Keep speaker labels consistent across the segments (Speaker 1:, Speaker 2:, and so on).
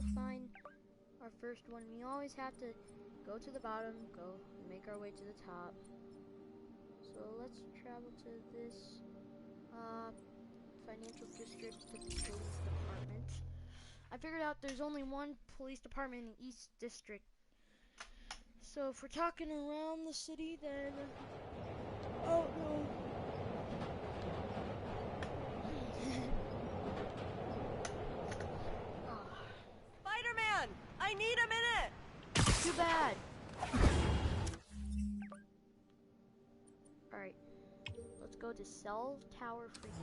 Speaker 1: go find our first one. We always have to go to the bottom, make our way to the top. So let's travel to this financial district, the police department. I figured out there's only one police department in East District. So if we're talking around the city, then oh no.
Speaker 2: SpiderMan! I need a minute!
Speaker 1: Too bad. Alright. Let's go to cell tower frequency.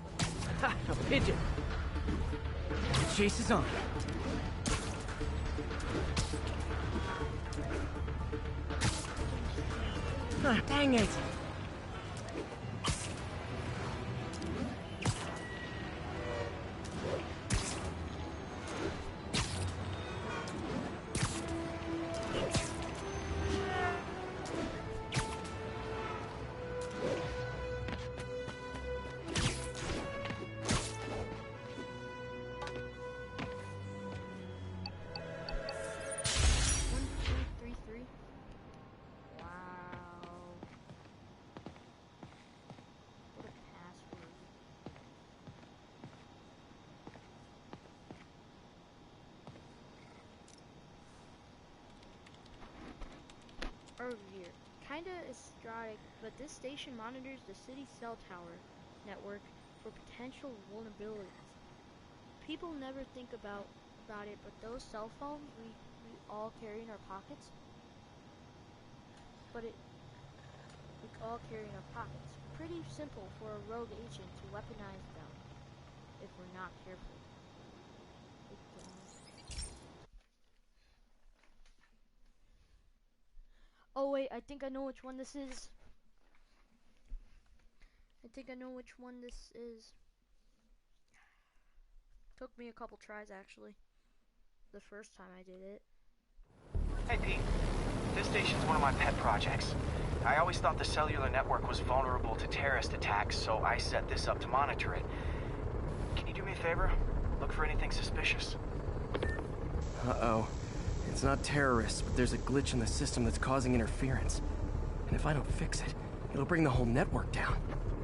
Speaker 3: Ha! A pigeon! Chase is on. Ah, dang it!
Speaker 1: Overview. Kinda exotic, but this station monitors the city's cell tower network for potential vulnerabilities. People never think about it, but those cell phones we all carry in our pockets, pretty simple for a rogue agent to weaponize them if we're not careful. Oh wait, I think I know which one this is. Took me a couple tries actually. The first time I did it.
Speaker 4: Hey Pete, this station's one of my pet projects. I always thought the cellular network was vulnerable to terrorist attacks, so I set this up to monitor it. Can you do me a favor? Look for anything suspicious.
Speaker 3: Uh-oh. It's not terrorists, but there's a glitch in the system that's causing interference. And if I don't fix it, it'll bring the whole network down.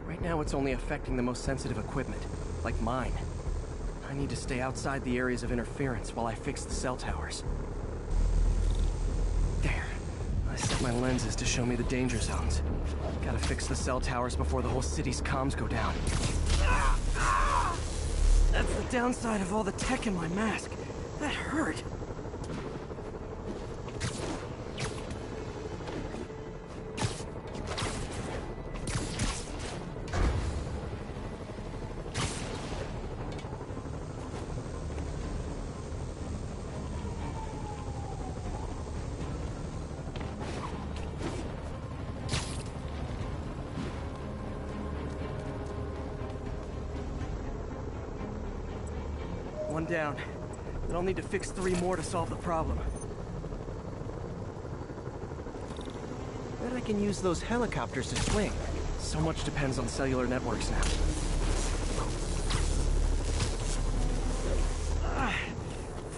Speaker 3: Right now it's only affecting the most sensitive equipment, like mine. I need to stay outside the areas of interference while I fix the cell towers. There. I set my lenses to show me the danger zones. Gotta fix the cell towers before the whole city's comms go down. That's the downside of all the tech in my mask. That hurt. One down. But I'll need to fix 3 more to solve the problem. Bet I can use those helicopters to swing. So much depends on cellular networks now.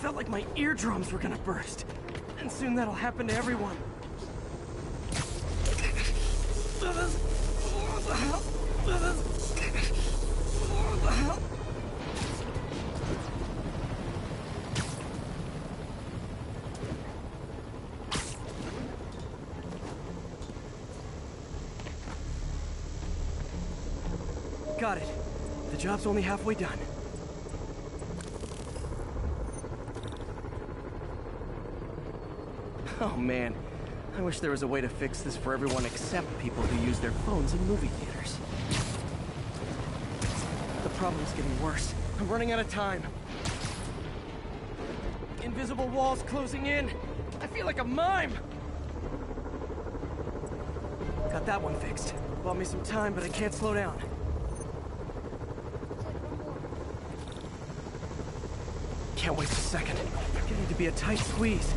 Speaker 3: Felt like my eardrums were gonna burst. And soon that'll happen to everyone. Got it. The job's only halfway done. Oh man, I wish there was a way to fix this for everyone except people who use their phones in movie theaters. The problem's getting worse. I'm running out of time. Invisible walls closing in. I feel like a mime. Got that one fixed. Bought me some time, but I can't slow down. Can't waste a second. Getting to be a tight squeeze.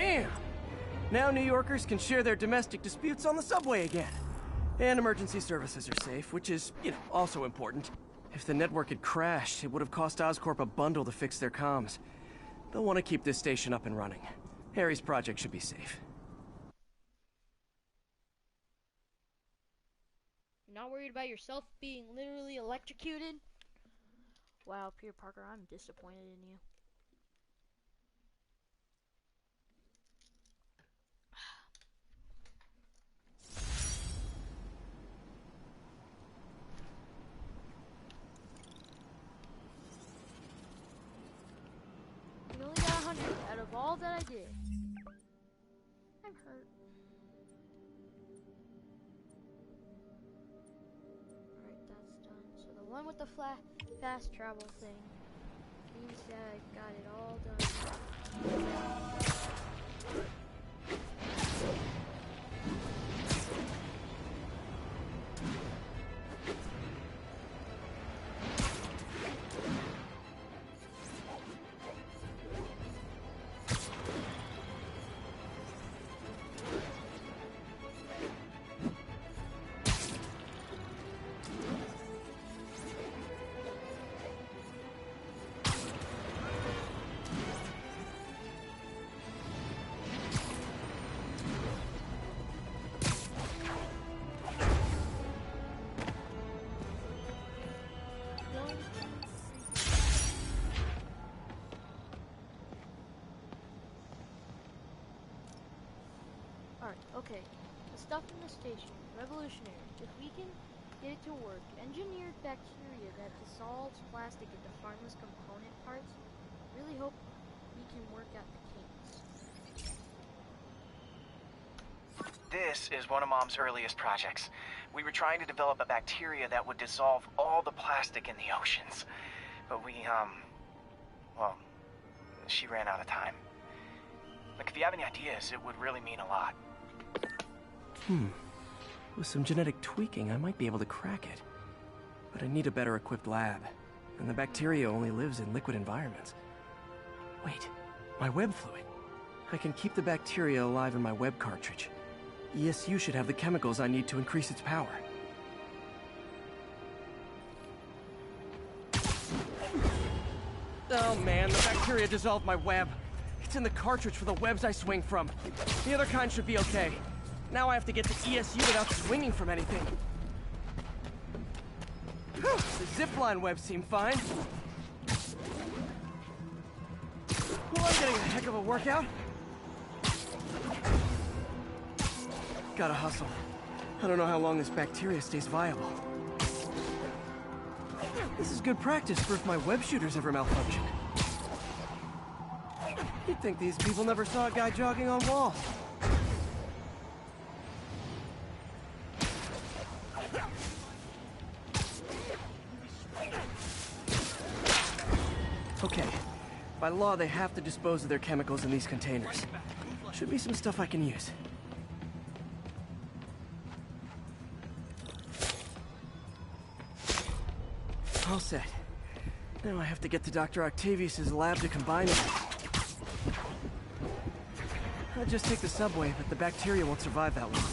Speaker 3: Bam! Now New Yorkers can share their domestic disputes on the subway again. And emergency services are safe, which is, also important. If the network had crashed, it would have cost Oscorp a bundle to fix their comms. They'll want to keep this station up and running. Harry's project should be safe.
Speaker 1: You're not worried about yourself being literally electrocuted? Wow, Peter Parker, I'm disappointed in you. We only got 100 out of all that I did. I'm hurt. Alright, that's done. So the one with the fast travel thing means that I got it all done. Alright, okay. The stuff in the station, revolutionary. If we can get it to work, engineered bacteria that dissolves plastic into harmless component parts, really hope we can work out the kinks.
Speaker 4: This is one of Mom's earliest projects. We were trying to develop a bacteria that would dissolve all the plastic in the oceans. But well, she ran out of time. Look, if you have any ideas, it would really mean a lot.
Speaker 3: With some genetic tweaking, I might be able to crack it. But I need a better equipped lab. And the bacteria only lives in liquid environments. Wait, my web fluid. I can keep the bacteria alive in my web cartridge. ESU should have the chemicals I need to increase its power. Oh man, the bacteria dissolved my web. It's in the cartridge for the webs I swing from. The other kind should be okay. Now I have to get to ESU without swinging from anything. The zipline webs seem fine. Well, I'm getting a heck of a workout. Gotta hustle. I don't know how long this bacteria stays viable. This is good practice for if my web shooters ever malfunction. You'd think these people never saw a guy jogging on walls. Okay. By law, they have to dispose of their chemicals in these containers. Should be some stuff I can use. All set. Now I have to get to Dr. Octavius's lab to combine them. I'll just take the subway, but the bacteria won't survive that long.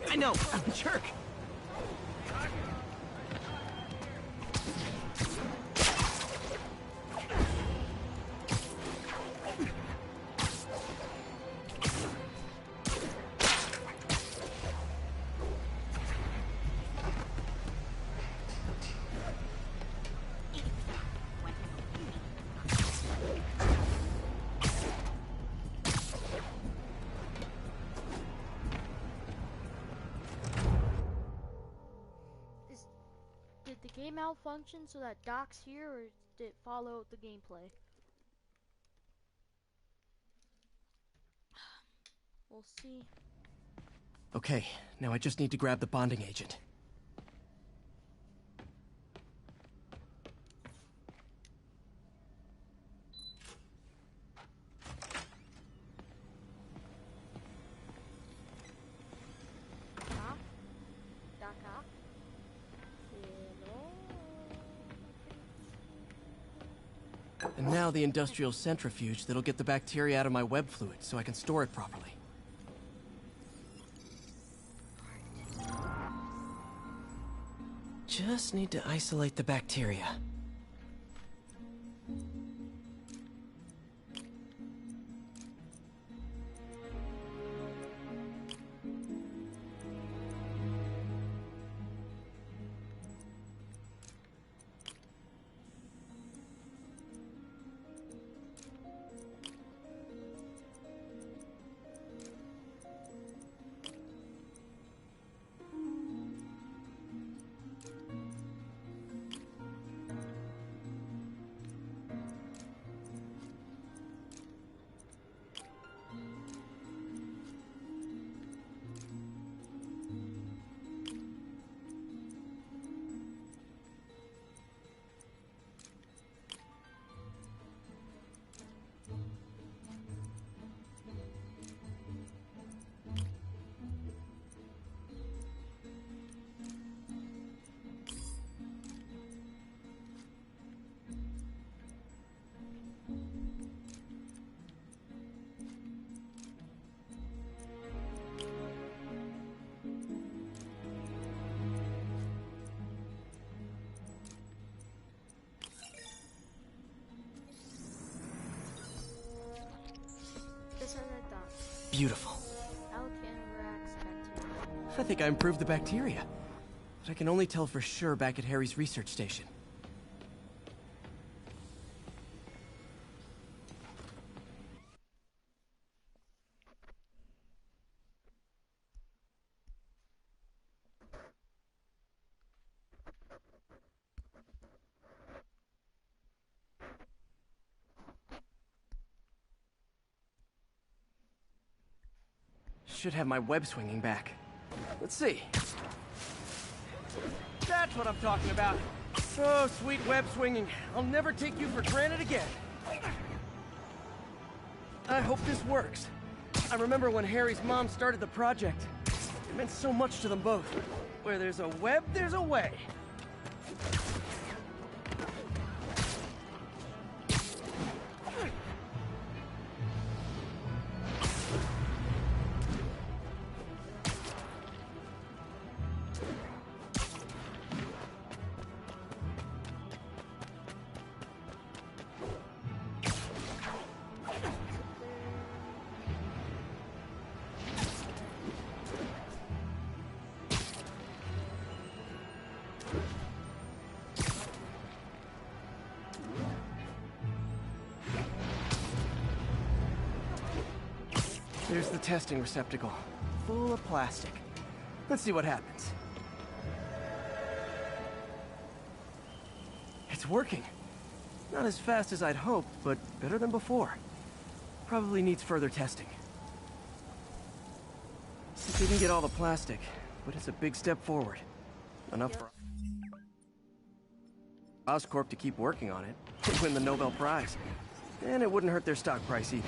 Speaker 3: I know, I'm a jerk.
Speaker 1: Did the game malfunction so that Doc's here, or did it follow the gameplay? We'll see.
Speaker 3: Okay, now I just need to grab the bonding agent. And now the industrial centrifuge that'll get the bacteria out of my web fluid so I can store it properly. Just need to isolate the bacteria.
Speaker 1: Just as I thought.
Speaker 3: Beautiful.
Speaker 1: Bacteria.
Speaker 3: I think I improved the bacteria. But I can only tell for sure back at Harry's research station. Should have my web swinging back. Let's see. That's what I'm talking about. Oh, sweet web swinging. I'll never take you for granted again. I hope this works. I remember when Harry's mom started the project. It meant so much to them both. Where there's a web, there's a way. There's the testing receptacle, full of plastic. Let's see what happens. It's working. Not as fast as I'd hoped, but better than before. Probably needs further testing. It didn't get all the plastic, but it's a big step forward. Enough for Oscorp to keep working on it, and win the Nobel Prize. And it wouldn't hurt their stock price either.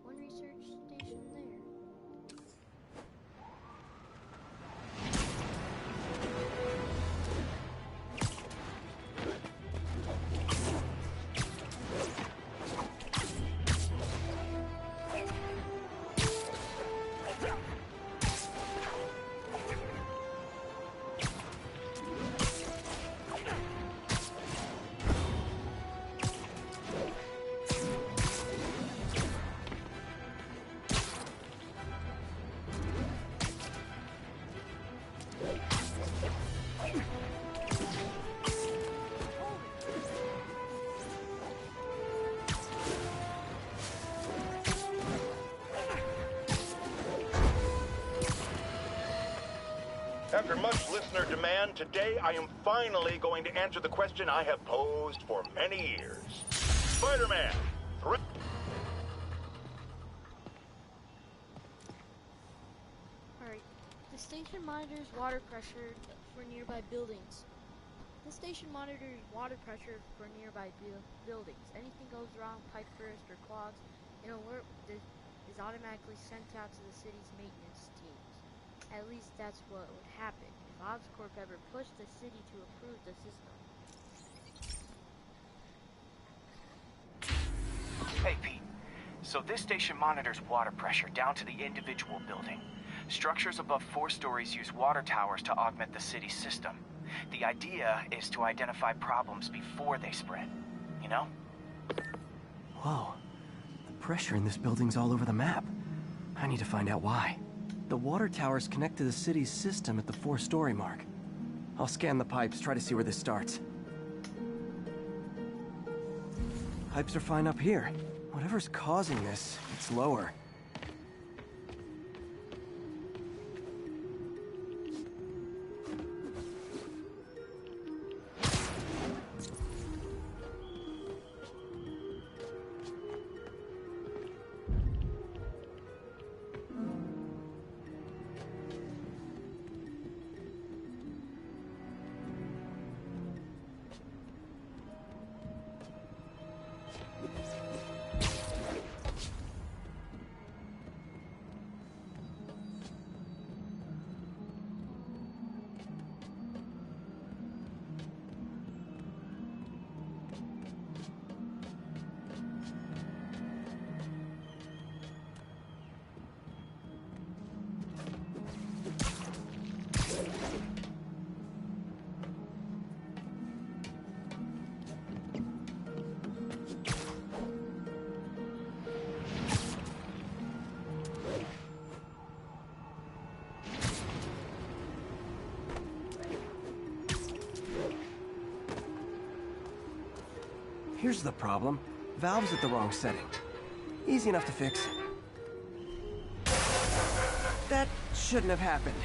Speaker 1: One research station there.
Speaker 5: After much listener demand, today I am finally going to answer the question I have posed for many years. Spider-Man,
Speaker 1: Alright. The station monitors water pressure for nearby buildings. The station monitors water pressure for nearby buildings. Anything goes wrong, pipe burst or clogs, an alert is automatically sent out to the city's maintenance teams. At least that's what would happen if Oscorp ever pushed the city to approve the system.
Speaker 4: Hey, Pete. So this station monitors water pressure down to the individual building. Structures above 4 stories use water towers to augment the city's system. The idea is to identify problems before they spread, you know?
Speaker 3: Whoa. The pressure in this building's all over the map. I need to find out why. The water towers connect to the city's system at the 4-story mark. I'll scan the pipes, try to see where this starts. Pipes are fine up here. Whatever's causing this, it's lower. Here's the problem. Valve's at the wrong setting. Easy enough to fix. That shouldn't have happened.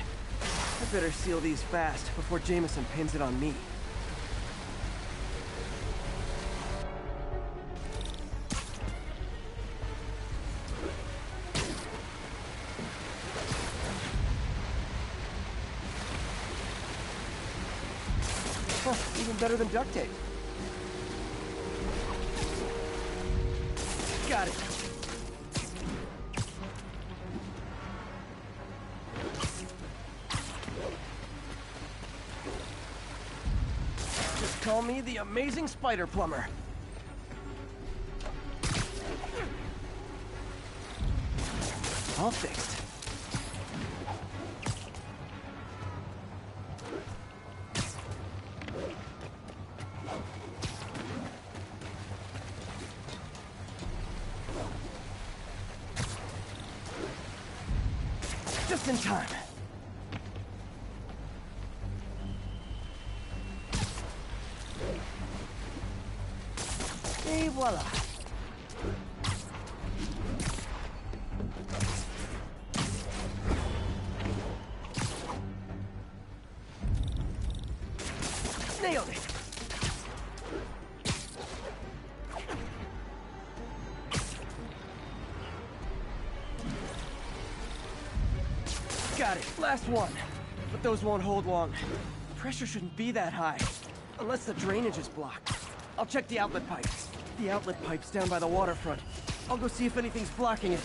Speaker 3: I better seal these fast before Jameson pins it on me. Huh, even better than duct tape. Got it. Just call me the amazing spider plumber. All fixed. Just in time. Et voila. Nailed it. Got it. Last one. But those won't hold long. Pressure shouldn't be that high. Unless the drainage is blocked. I'll check the outlet pipe. The outlet pipe's down by the waterfront. I'll go see if anything's blocking it.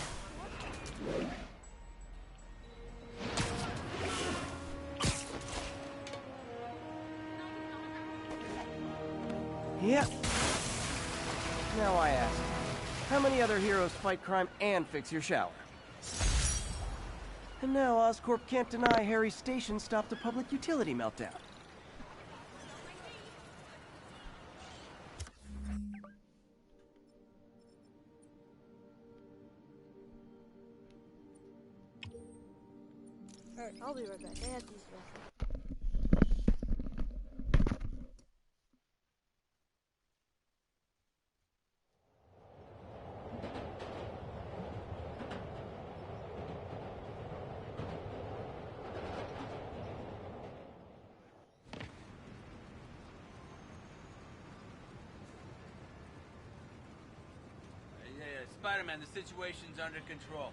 Speaker 3: Yep. Now I ask, how many other heroes fight crime and fix your shower? And now Oscorp can't deny Harry's station stopped a public utility meltdown.
Speaker 1: Alright, I'll be right back. I have to use the restroom.
Speaker 6: Spider-Man, the situation's under control.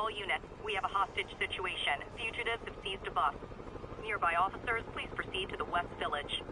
Speaker 7: All units, we have a hostage situation. Fugitives have seized a bus. Nearby officers, please proceed to the West Village.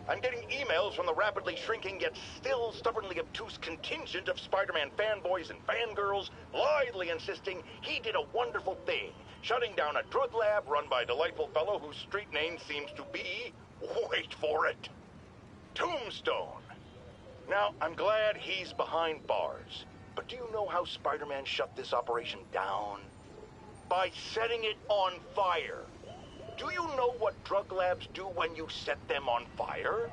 Speaker 5: I'm getting emails from the rapidly shrinking yet still stubbornly obtuse contingent of Spider-Man fanboys and fangirls blithely insisting he did a wonderful thing, shutting down a drug lab run by a delightful fellow whose street name seems to be, wait for it, Tombstone. Now, I'm glad he's behind bars, but do you know how Spider-Man shut this operation down? By setting it on fire. Do you know what drug labs do when you set them on fire?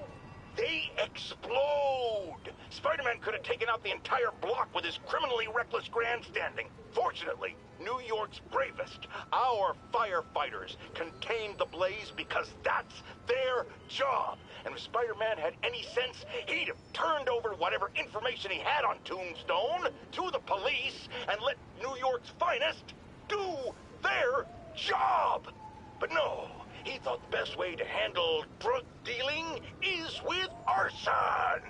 Speaker 5: They explode! Spider-Man could have taken out the entire block with his criminally reckless grandstanding. Fortunately, New York's bravest, our firefighters, contained the blaze because that's their job. And if Spider-Man had any sense, he'd have turned over whatever information he had on Tombstone to the police and let New York's finest do their job. But no, he thought the best way to handle drug dealing is with arson.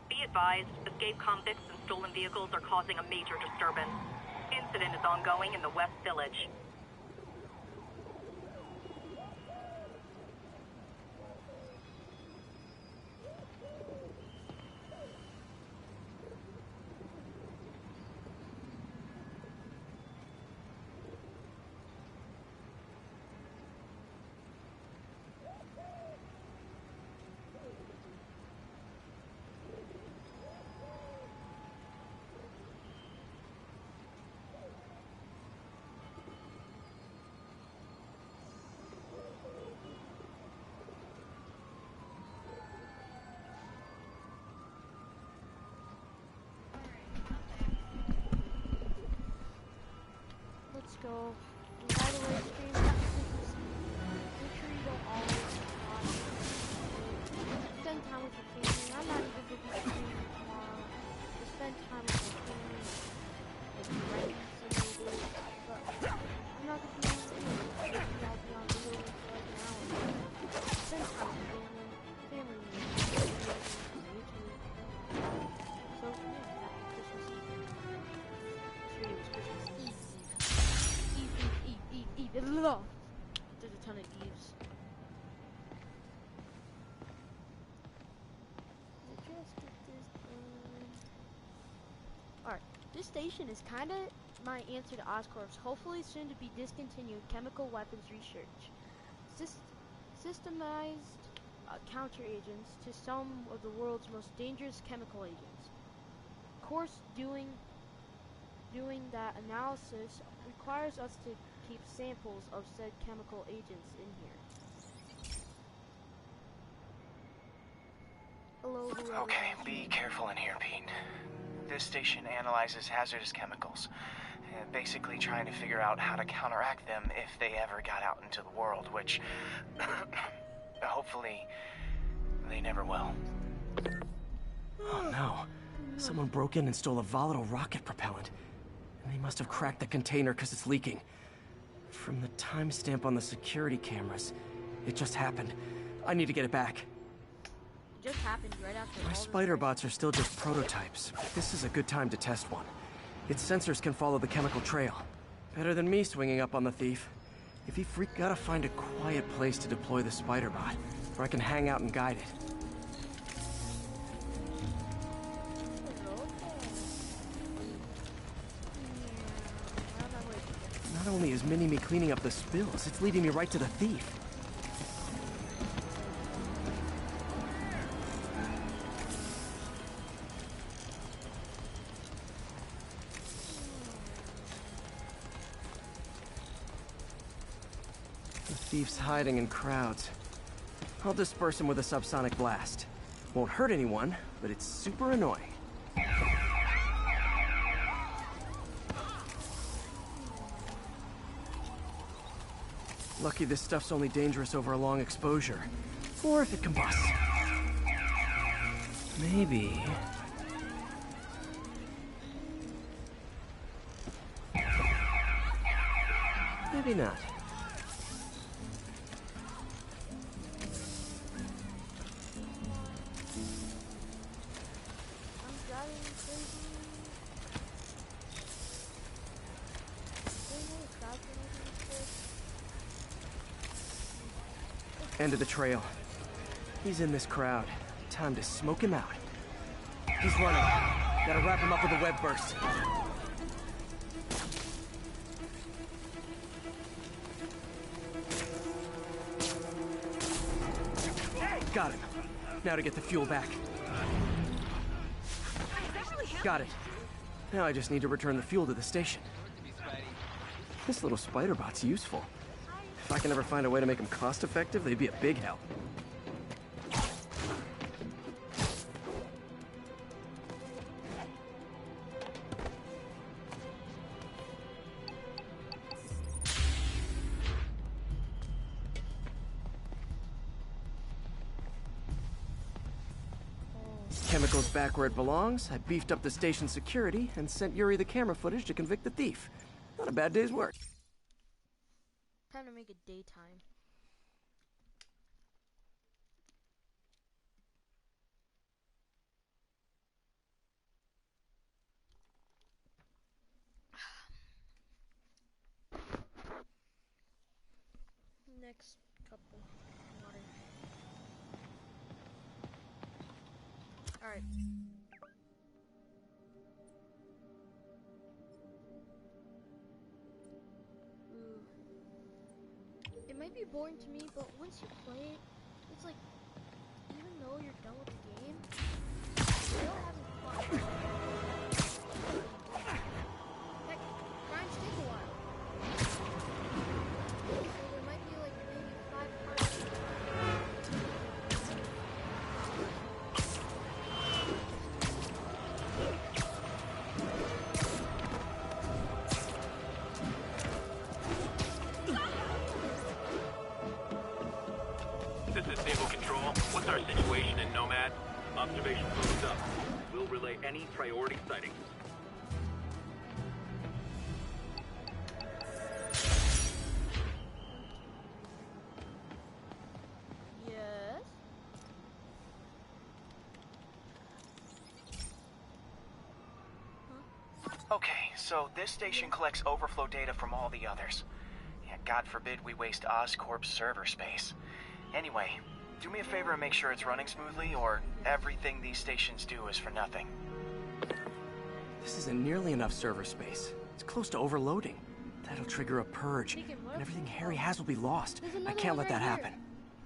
Speaker 7: Be advised, escaped convicts and stolen vehicles are causing a major disturbance. Incident is ongoing in the West Village.
Speaker 1: Let's go. And by the way, stream, make sure you don't always watch. Spend time with your family. I'm not even going to be streaming tomorrow. Just spend time with your family. Like friends and neighbors. But I'm not going to be on stream. I'll be on video right now. And spend time with your family. Family videos on YouTube. So, yeah, happy Christmas Eve. Yesterday was Christmas Eve. Eve. There's a ton of Eves. Let's just get this done. Alright, this station is kinda my answer to Oscorp's hopefully soon to be discontinued chemical weapons research. Systemized counteragents to some of the world's most dangerous chemical agents. Of course, doing that analysis requires us to keep samples of said chemical agents in here. Hello, whoever
Speaker 4: Okay,
Speaker 1: is
Speaker 4: be
Speaker 1: here.
Speaker 4: careful in here, Pete. This station analyzes hazardous chemicals, basically trying to figure out how to counteract them if they ever got out into the world, which hopefully they never will.
Speaker 3: Oh no. Someone broke in and stole a volatile rocket propellant. And they must have cracked the container because it's leaking. From the timestamp on the security cameras, it just happened. I need to get it back.
Speaker 1: It just happened right after
Speaker 3: My
Speaker 1: all
Speaker 3: spider bots are still just prototypes, but this is a good time to test one. Its sensors can follow the chemical trail. Better than me swinging up on the thief. If he gotta find a quiet place to deploy the spider bot, where I can hang out and guide it. Not only is Mini-Me cleaning up the spills, it's leading me right to the thief. Thief's hiding in crowds. I'll disperse him with a subsonic blast. Won't hurt anyone, but it's super annoying. Lucky this stuff's only dangerous over a long exposure. Or if it combusts. Maybe... maybe not.
Speaker 1: I'm driving crazy. There's no crowd for anything.
Speaker 3: End of the trail. He's in this crowd. Time to smoke him out. He's running. Gotta wrap him up with a web burst. Got him. Now to get the fuel back. Got it. Now I just need to return the fuel to the station. This little spider bot's useful. If I can ever find a way to make them cost-effective, they'd be a big help. Chemicals back where it belongs. I beefed up the station's security and sent Yuri the camera footage to convict the thief. Not a bad day's work.
Speaker 1: Time to make it daytime. Next couple water. Alright. Ooh. It might be boring to me, but once you play it, it's like, even though you're done with the game, you're still having fun. Heck, crimes take a while. So there might be like maybe 5 parts.
Speaker 8: This is Naval Control. What's our situation in Nomad? Observation moves up. We'll relay any priority sightings.
Speaker 1: Yes.
Speaker 4: Okay, so this station collects overflow data from all the others. Yeah, God forbid we waste Oscorp's server space. Anyway, do me a favor and make sure it's running smoothly, or everything these stations do is for nothing.
Speaker 3: This isn't nearly enough server space. It's close to overloading. That'll trigger a purge, and everything Harry has will be lost. I can't let that happen.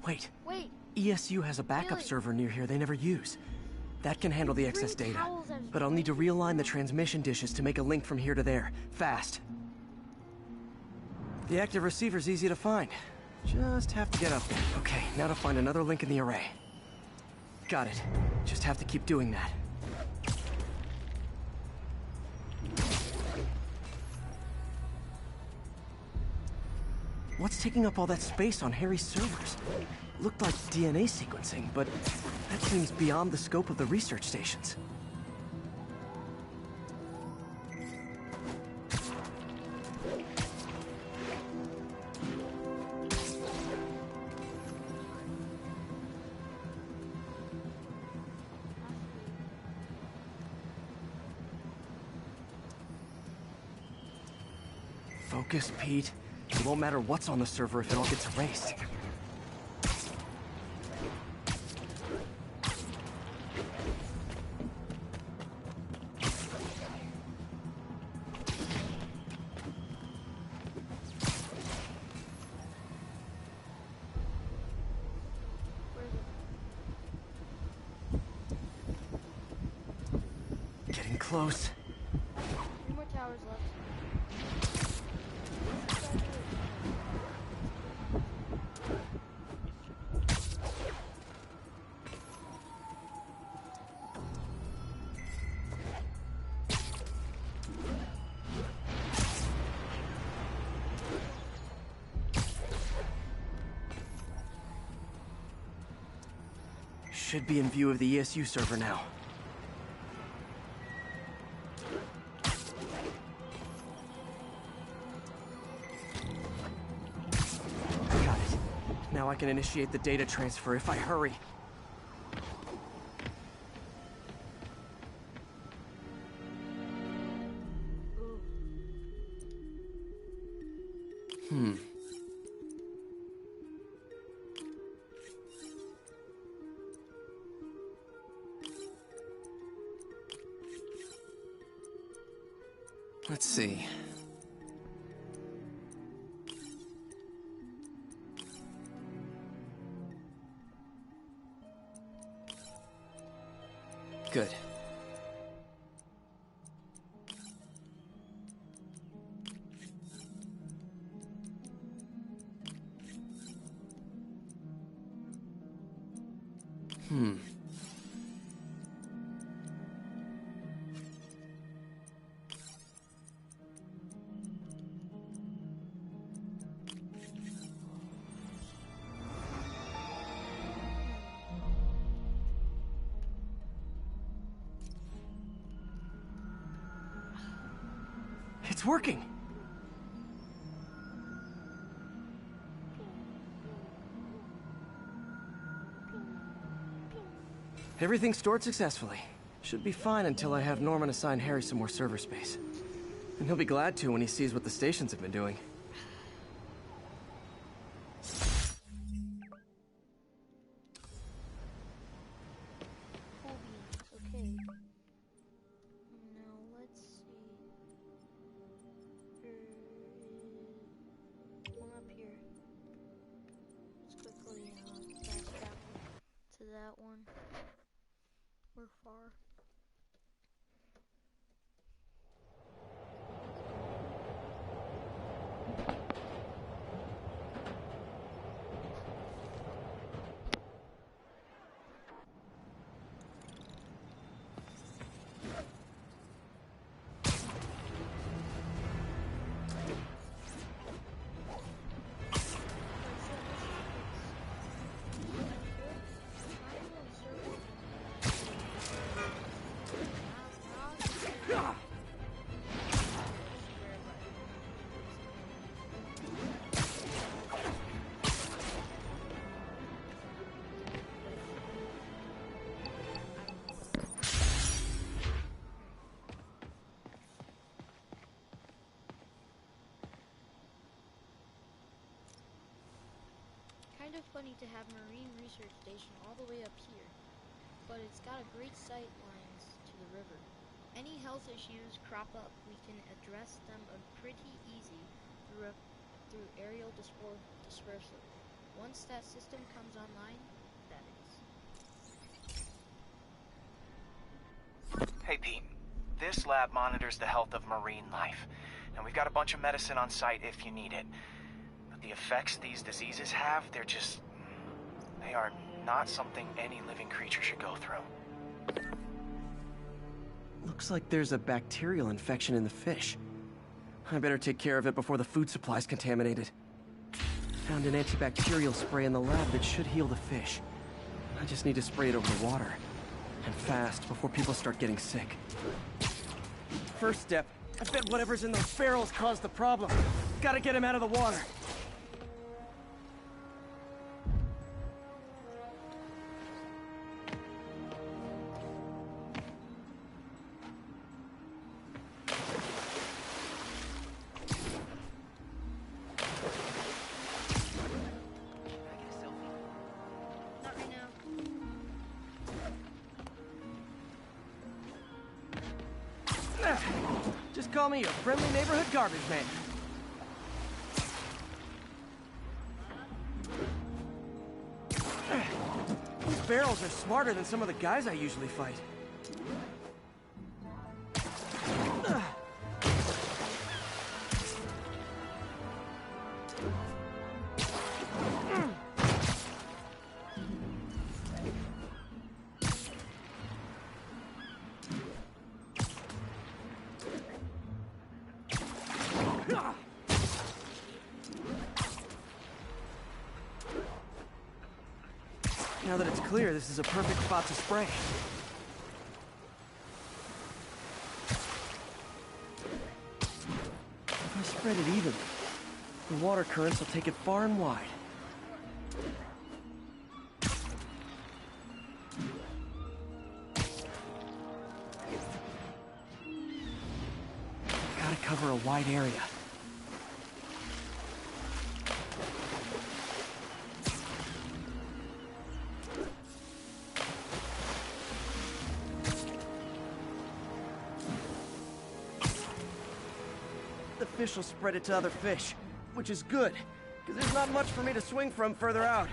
Speaker 3: Wait.
Speaker 1: Wait.
Speaker 3: ESU has a backup
Speaker 1: Really?
Speaker 3: server near here they never use. That can handle the excess
Speaker 1: Bring
Speaker 3: data.
Speaker 1: towels as
Speaker 3: But I'll need to realign the transmission dishes to make a link from here to there. Fast. The active receiver's easy to find. Just have to get up there. Okay, now to find another link in the array. Got it. Just have to keep doing that. What's taking up all that space on Harry's servers? Looked like DNA sequencing, but that seems beyond the scope of the research stations. Focus, Pete. It won't matter what's on the server if it all gets erased. Getting close.
Speaker 1: 3 more towers left.
Speaker 3: Should be in view of the ESU server now. Got it. Now I can initiate the data transfer if I hurry. Let's see. Good. It's working! Everything stored successfully. Should be fine until I have Norman assign Harry some more server space. And he'll be glad to when he sees what the stations have been doing.
Speaker 1: Cool beans, okay. Now let's see. One up here. Let's quickly fast travel to that one. We're far. Kind of funny to have Marine Research Station all the way up here, but it's got a great sight lines to the river. Any health issues crop up, we can address them pretty easy through aerial dispersal. Once that system comes online, that is.
Speaker 4: Hey, Pete. This lab monitors the health of marine life, and we've got a bunch of medicine on site if you need it. But the effects these diseases have, they are not something any living creature should go through.
Speaker 3: Looks like there's a bacterial infection in the fish. I better take care of it before the food supply's contaminated. Found an antibacterial spray in the lab that should heal the fish. I just need to spray it over the water. And fast, before people start getting sick. First step, I bet whatever's in those barrels caused the problem. Gotta get him out of the water.
Speaker 1: Not right now.
Speaker 3: Just call me your friendly neighborhood garbage man. These barrels are smarter than some of the guys I usually fight. Now that it's clear, this is a perfect spot to spray. If I spread it evenly, the water currents will take it far and wide. Gotta cover a wide area. The fish will spread it to other fish, which is good, because there's not much for me to swing from further out.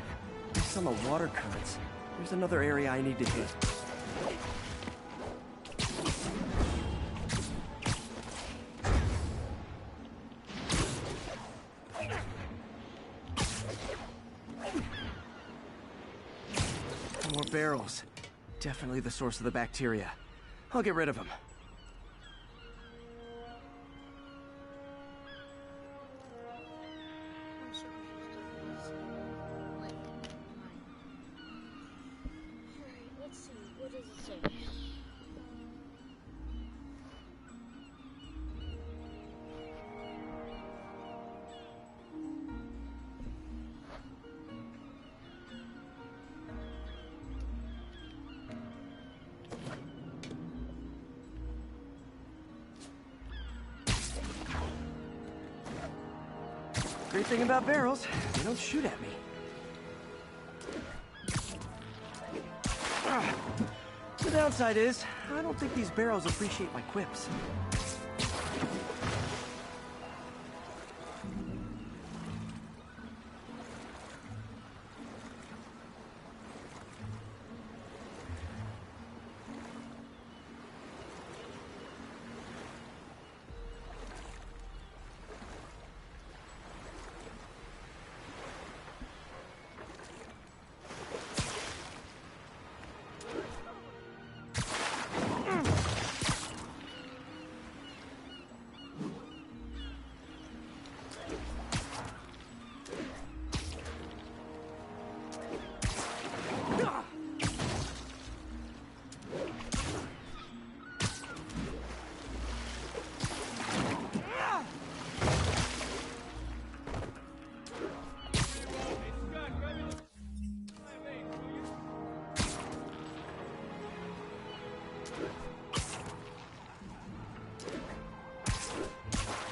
Speaker 3: Based on the water currents, there's another area I need to hit. More barrels. Definitely the source of the bacteria. I'll get rid of them.
Speaker 1: I'm so confused. Like, alright, let's see. What does it say?
Speaker 3: Great thing about barrels, they don't shoot at me. The downside is, I don't think these barrels appreciate my quips.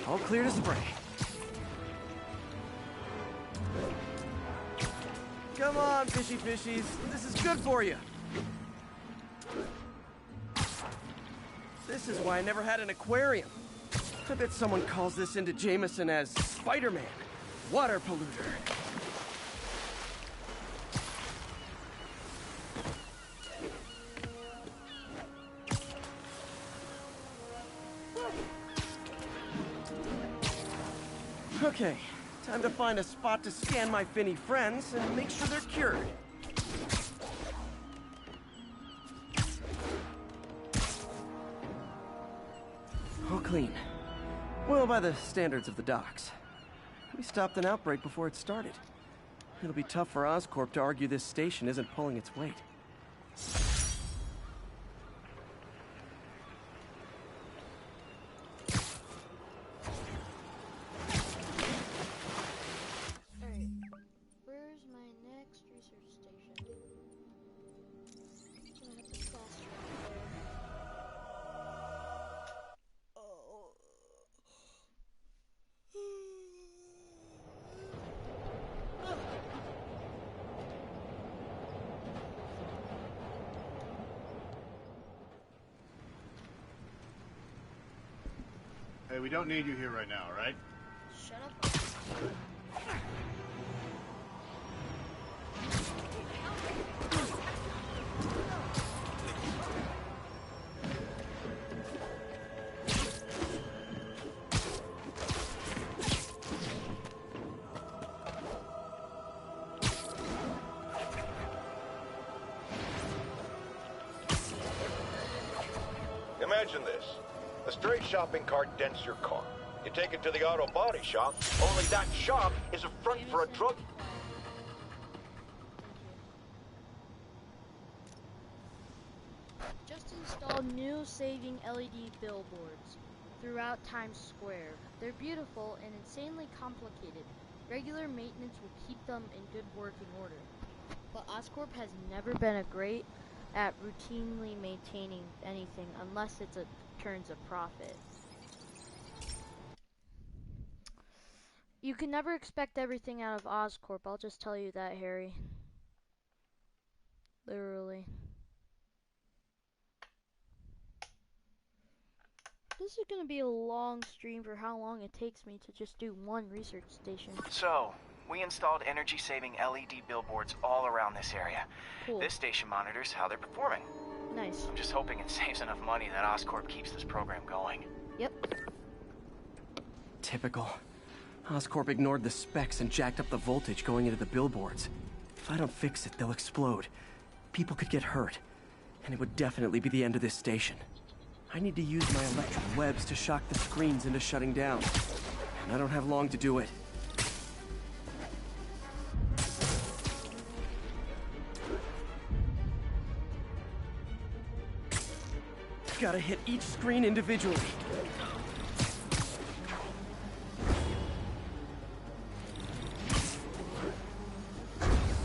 Speaker 3: All clear to spray. Come on, fishy fishies. This is good for you. This is why I never had an aquarium. I bet someone calls this into Jameson as SpiderMan, water polluter. Okay, time to find a spot to scan my finny friends and make sure they're cured. All clean. Well, by the standards of the docks. We stopped an outbreak before it started. It'll be tough for Oscorp to argue this station isn't pulling its weight.
Speaker 1: Alright, where's my next research station? Gonna have to fast travel there. Oh.
Speaker 9: Hey, we don't need you here right now, all right?
Speaker 1: Shut up.
Speaker 5: Imagine this. A stray shopping cart dents your car. You take it to the auto body shop, only that shop is a front for a drug.
Speaker 1: installed new saving LED billboards throughout Times Square. They're beautiful and insanely complicated. Regular maintenance will keep them in good working order. But Oscorp has never been great at routinely maintaining anything unless it turns a profit. You can never expect everything out of Oscorp, I'll just tell you that, Harry. Literally. This is gonna be a long stream for how long it takes me to just do one research station.
Speaker 4: So, we installed energy-saving LED billboards all around this area.
Speaker 1: Cool.
Speaker 4: This station monitors how they're performing.
Speaker 1: Nice.
Speaker 4: I'm just hoping it saves enough money that Oscorp keeps this program going.
Speaker 1: Yep.
Speaker 3: Typical. Oscorp ignored the specs and jacked up the voltage going into the billboards. If I don't fix it, they'll explode. People could get hurt. And it would definitely be the end of this station. I need to use my electric webs to shock the screens into shutting down. And I don't have long to do it. Gotta hit each screen individually.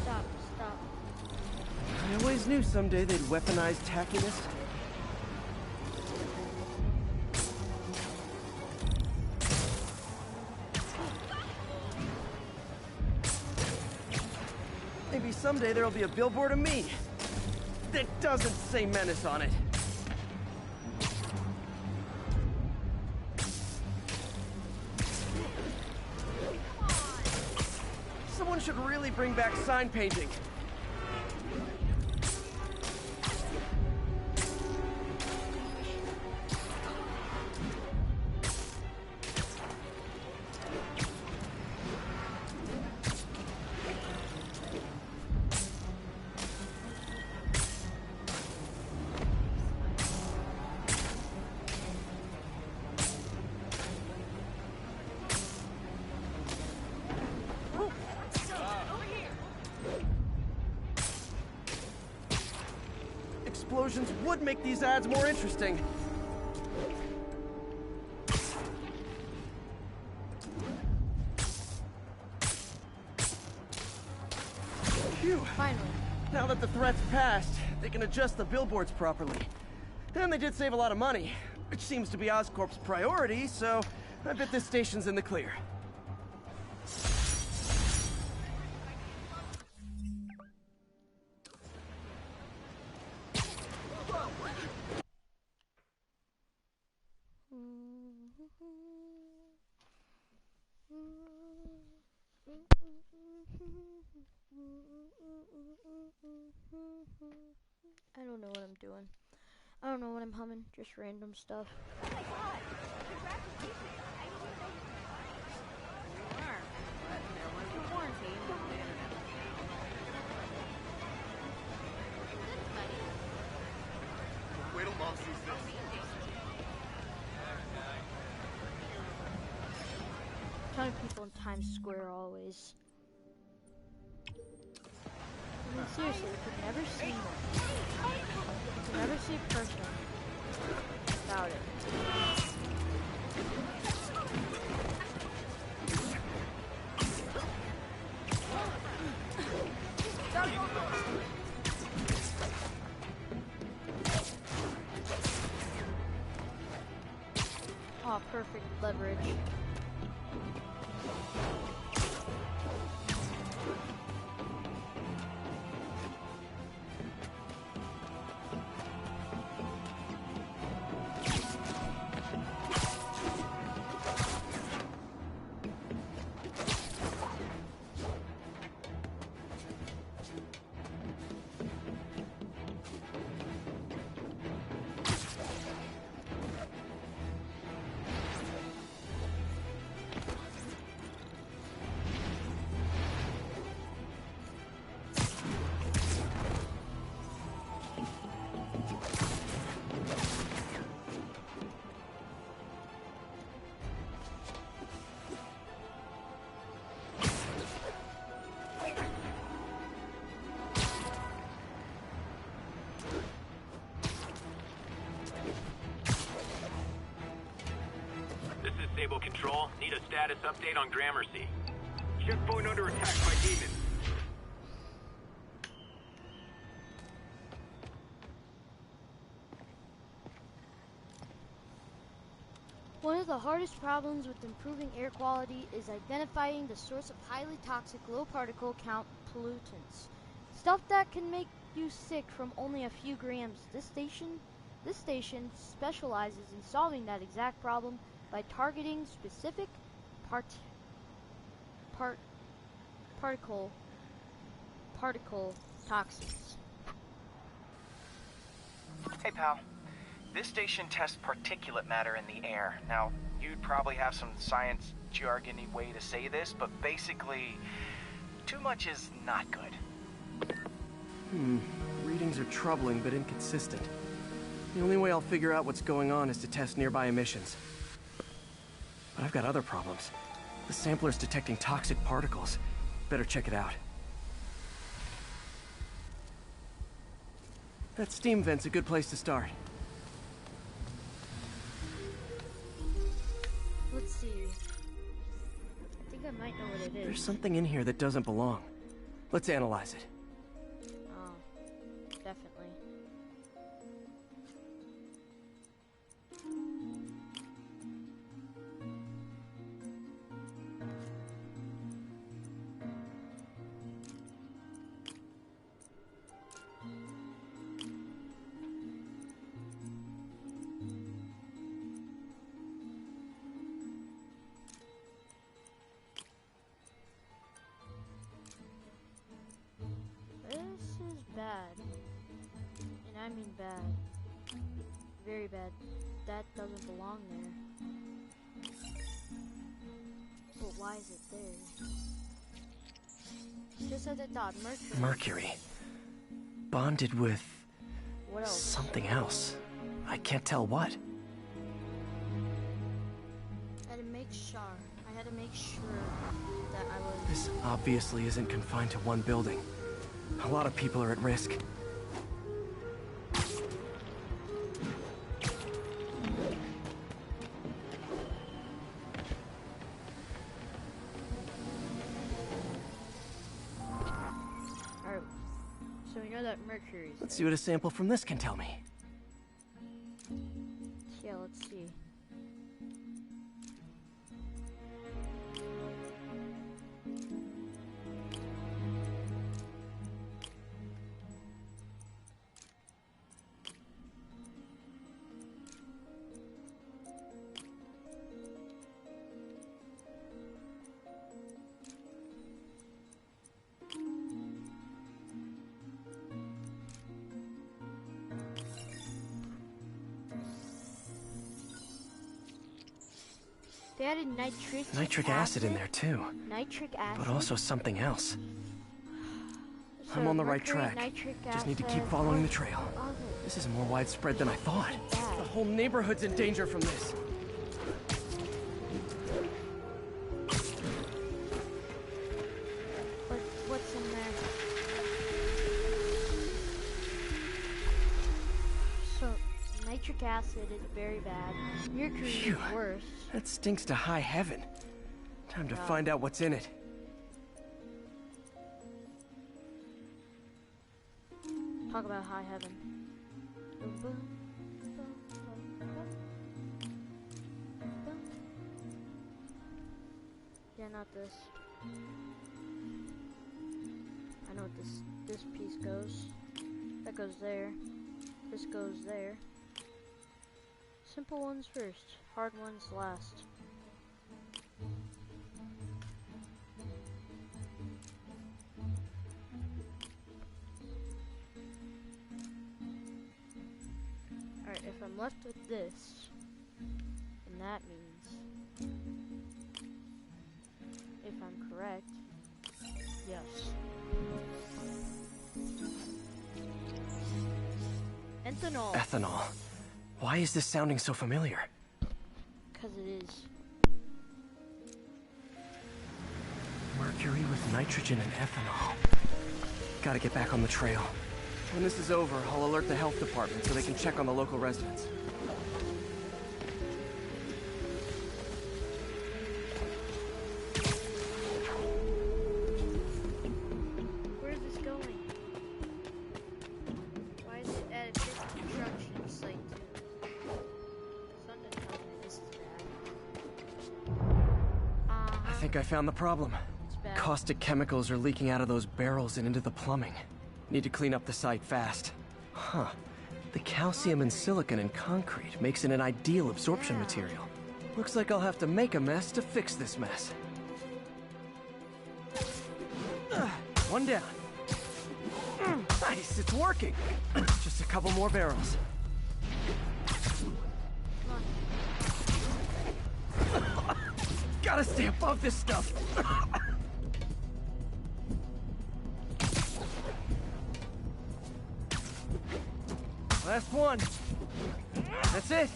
Speaker 1: Stop.
Speaker 3: I always knew someday they'd weaponize tackiness. Maybe someday there'll be a billboard of me that doesn't say menace on it. Someone should really bring back sign painting. Explosions would make these ads more interesting. Phew.
Speaker 1: Finally.
Speaker 3: Now that the threat's passed, they can adjust the billboards properly. And they did save a lot of money, which seems to be Oscorp's priority, so I bet this station's in the clear.
Speaker 1: I don't know what I'm doing. I don't know what I'm humming, just random stuff.
Speaker 2: Oh my god! Congratulations! You are. But there was a warranty on the internet. That's funny.
Speaker 9: Wait till Mom sees this.
Speaker 1: A ton of people in Times Square always. I mean, seriously, you could never see one. You could never see a person without it. Oh, perfect leverage.
Speaker 8: status update on Gramercy. Checkpoint under attack by demons.
Speaker 1: One of the hardest problems with improving air quality is identifying the source of highly toxic low particle count pollutants. Stuff that can make you sick from only a few grams. This station specializes in solving that exact problem by targeting specific particle toxins.
Speaker 4: Hey, pal. This station tests particulate matter in the air. Now, you'd probably have some science jargony way to say this, but basically, too much is not good.
Speaker 3: Readings are troubling but inconsistent. The only way I'll figure out what's going on is to test nearby emissions. But I've got other problems. The sampler's detecting toxic particles. Better check it out. That steam vent's a good place to start.
Speaker 1: Let's see. I think I might know what it is.
Speaker 3: There's something in here that doesn't belong. Let's analyze it.
Speaker 1: Oh, definitely. Bad. And I mean bad. Very bad. That doesn't belong there. But why is it there? Just as I thought, Mercury.
Speaker 3: Mercury. Bonded with...
Speaker 1: What else?
Speaker 3: something else. I can't tell what.
Speaker 1: I had to make sure. I had to make sure that I was...
Speaker 3: This obviously isn't confined to one building. A lot of people are at risk.
Speaker 1: Alright, so we know that Mercury's
Speaker 3: Let's see what a sample from this can tell me.
Speaker 1: Yeah, let's see. They added nitric
Speaker 3: acid in there too.
Speaker 1: Nitric acid.
Speaker 3: But also something else.
Speaker 1: So
Speaker 3: I'm on the right
Speaker 1: mercury,
Speaker 3: track.
Speaker 1: nitric
Speaker 3: Just need to
Speaker 1: acid,
Speaker 3: keep following the trail.
Speaker 1: other.
Speaker 3: This is more widespread than I thought. The whole neighborhood's in danger from this.
Speaker 1: What's in there? So, nitric acid is very bad. Mercury
Speaker 3: Phew.
Speaker 1: is worse.
Speaker 3: That stinks to high heaven. Time to
Speaker 1: Wow.
Speaker 3: find out what's in it.
Speaker 1: Talk about high heaven. Yeah, not this. I know what this piece goes. That goes there. This goes there. Simple ones first, hard ones last. Alright, if I'm left with this, then that means, if I'm correct, yes. Ethanol.
Speaker 3: Ethanol. Why is this sounding so familiar?
Speaker 1: Because it is.
Speaker 3: Mercury with nitrogen and ethanol. Gotta get back on the trail. When this is over, I'll alert the health department so they can check on the local residents. think I found the problem.
Speaker 1: It's bad.
Speaker 3: Caustic chemicals are leaking out of those barrels and into the plumbing. Need to clean up the site fast. Huh. The calcium and silicon in concrete makes it an ideal absorption material. Looks like I'll have to make a mess to fix this mess. One down. Nice, it's working. Just a couple more barrels. Gotta stay above this stuff. Last one. That's it.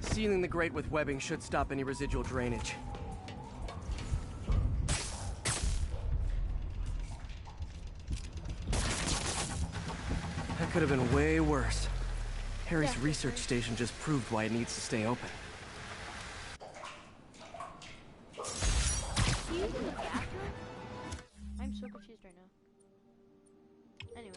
Speaker 3: Sealing the grate with webbing should stop any residual drainage. That could have been way worse. Harry's research station just proved why it needs to stay open.
Speaker 1: Is he using the bathroom? I'm so confused right now. Anyways.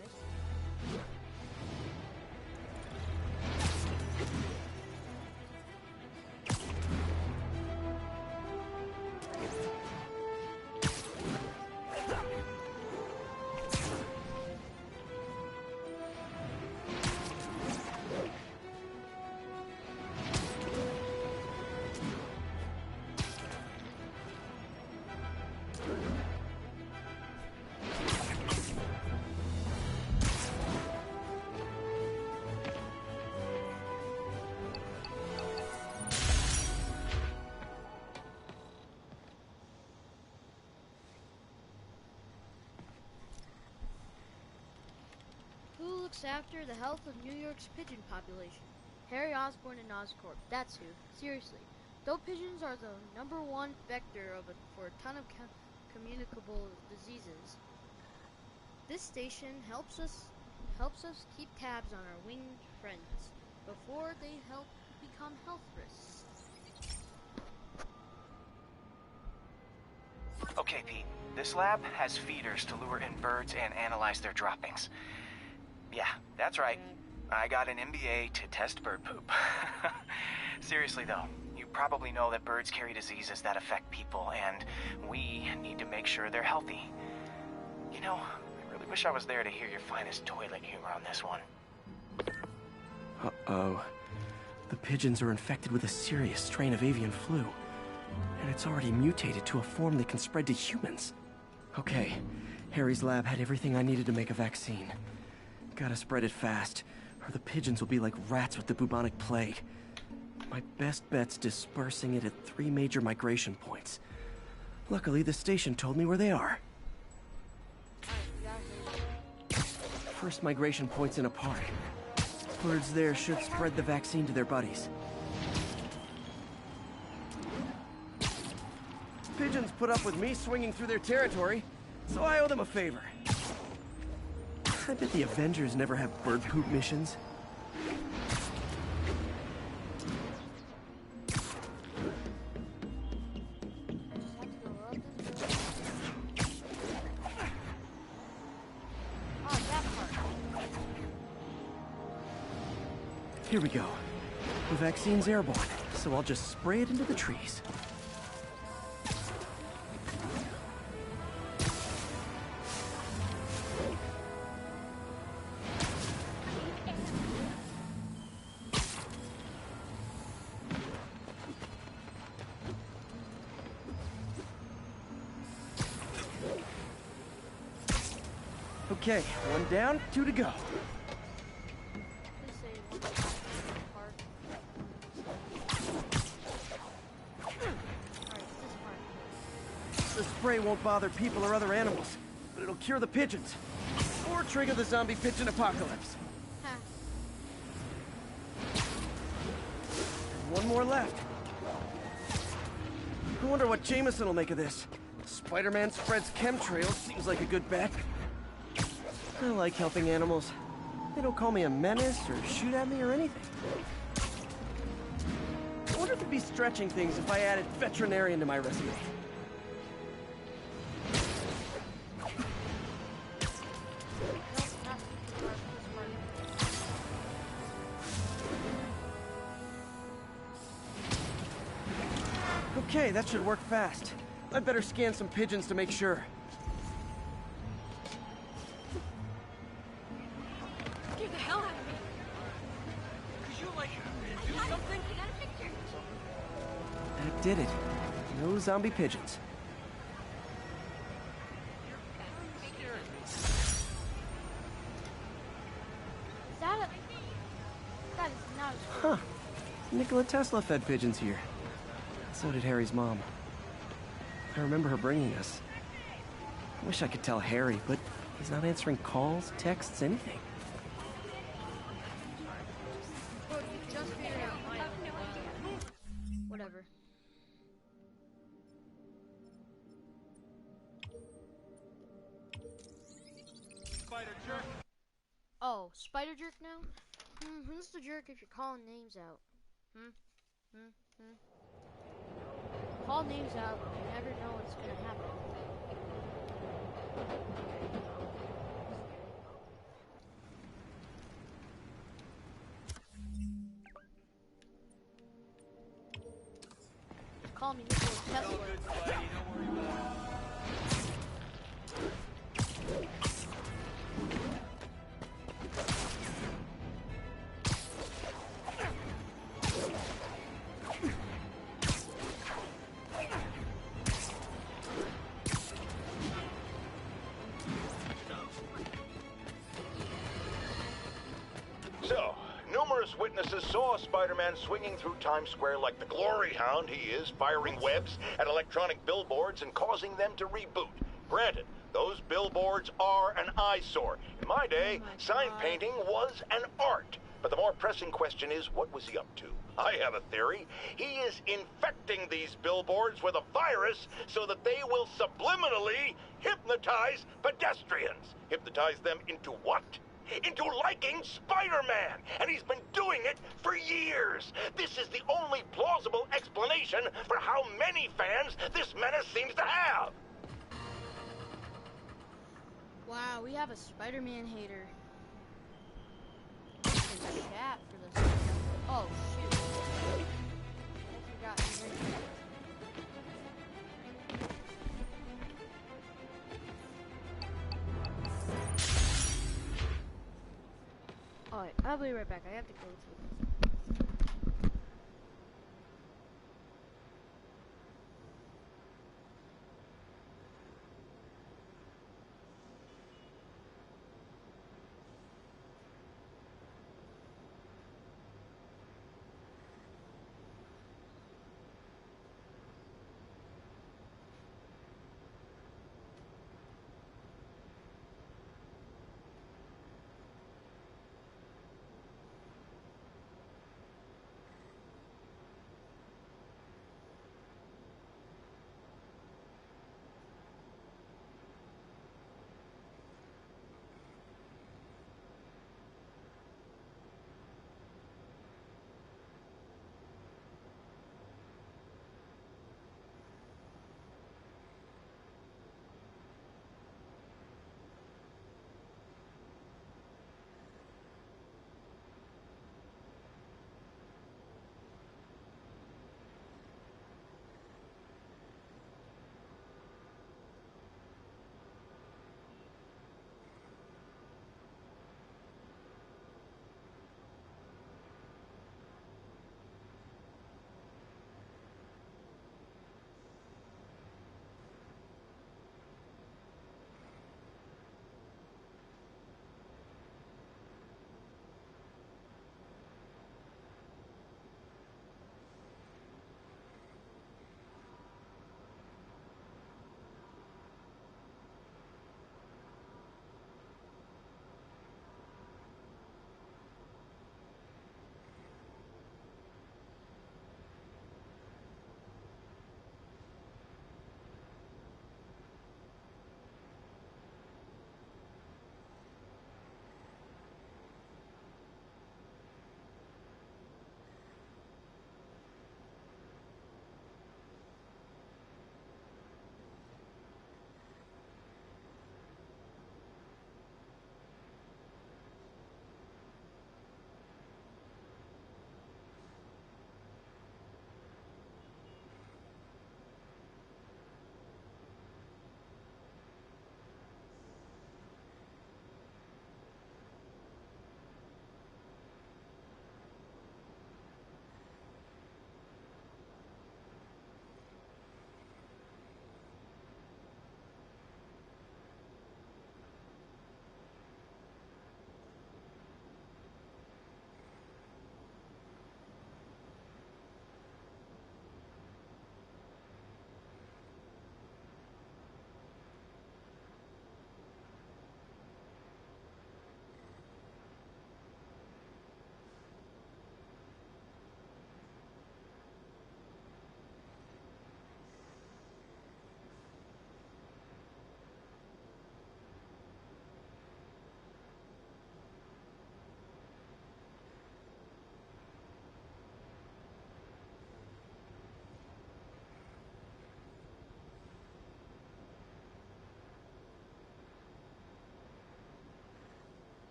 Speaker 1: After the health of New York's pigeon population. Harry Osborn and Oscorp, that's who. Seriously. Though pigeons are the #1 vector for a ton of communicable diseases, this station helps us keep tabs on our winged friends before they become health risks.
Speaker 4: Okay, Pete. This lab has feeders to lure in birds and analyze their droppings. Yeah, that's right. I got an MBA to test bird poop. Seriously though, you probably know that birds carry diseases that affect people, and we need to make sure they're healthy. You know, I really wish I was there to hear your finest toilet humor on this one.
Speaker 3: Uh-oh. The pigeons are infected with a serious strain of avian flu, and it's already mutated to a form that can spread to humans. Okay, Harry's lab had everything I needed to make a vaccine. Gotta spread it fast, or the pigeons will be like rats with the bubonic plague. My best bet's dispersing it at 3 major migration points. Luckily, the station told me where they are. First migration point's in a park. Birds there should spread the vaccine to their buddies. Pigeons put up with me swinging through their territory, so I owe them a favor. I bet the Avengers never have bird poop missions. Here we go. The vaccine's airborne, so I'll just spray it into the trees. Okay, 1 down, 2 to go. The spray won't bother people or other animals, but it'll cure the pigeons. Or trigger the zombie pigeon apocalypse. One more left. I wonder what Jameson will make of this. Spider-Man spreads chemtrails, seems like a good bet. I like helping animals. They don't call me a menace or shoot at me or anything. I wonder if it'd be stretching things if I added veterinarian to my resume. Okay, that should work fast. I'd better scan some pigeons to make sure.
Speaker 2: Get the hell out of me! Could you, like, do something? I got a picture.
Speaker 3: That did it. No zombie pigeons.
Speaker 1: Is that a... That is not a...
Speaker 3: Huh. Nikola Tesla fed pigeons here. So did Harry's mom. I remember her bringing us. I wish I could tell Harry, but he's not answering calls, texts, anything.
Speaker 1: Bro, you just figured out my... Whatever.
Speaker 9: Spider jerk.
Speaker 1: Oh, Spider Jerk now? Who's the jerk if you're calling names out? Call names out, you never know what's gonna happen. Call me Nikola Tesla.
Speaker 6: Good, Spidey. Don't worry about it.
Speaker 5: So, numerous witnesses saw Spider-Man swinging through Times Square like the glory hound he is, firing webs at electronic billboards and causing them to reboot. Granted, those billboards are an eyesore. In my day, sign painting was an art. But the more pressing question is, what was he up to? I have a theory. He is infecting these billboards with a virus so that they will subliminally hypnotize pedestrians. Hypnotize them into what? Into liking Spider-Man! And he's been doing it for years! This is the only plausible explanation for how many fans this menace seems to have!
Speaker 1: Wow, we have a Spider-Man hater. In the chat for this. Oh, shoot. I forgot. Alright, I'll be right back. I have to go to...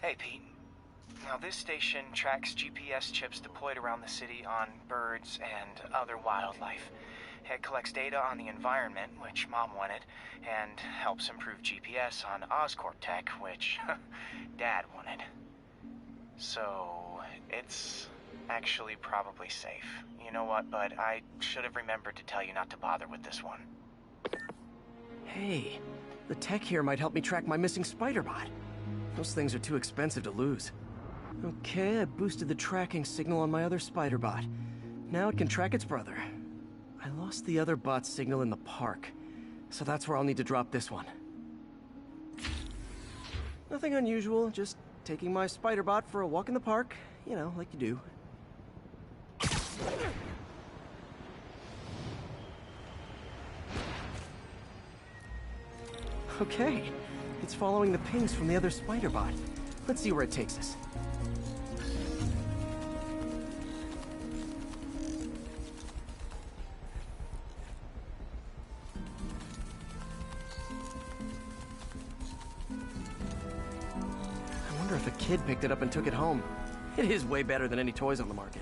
Speaker 4: Hey, Pete. Now, this station tracks GPS chips deployed around the city on birds and other wildlife. It collects data on the environment, which Mom wanted, and helps improve GPS on Oscorp tech, which Dad wanted. So, it's actually probably safe. You know what, bud? I should have remembered to tell you not to bother with this one.
Speaker 3: Hey, the tech here might help me track my missing SpiderBot. Those things are too expensive to lose. Okay, I boosted the tracking signal on my other SpiderBot. Now it can track its brother. I lost the other bot's signal in the park, so that's where I'll need to drop this one. Nothing unusual, just taking my SpiderBot for a walk in the park, you know, like you do. Okay, it's following the pings from the other SpiderBot. Let's see where it takes us. I wonder if a kid picked it up and took it home. It is way better than any toys on the market.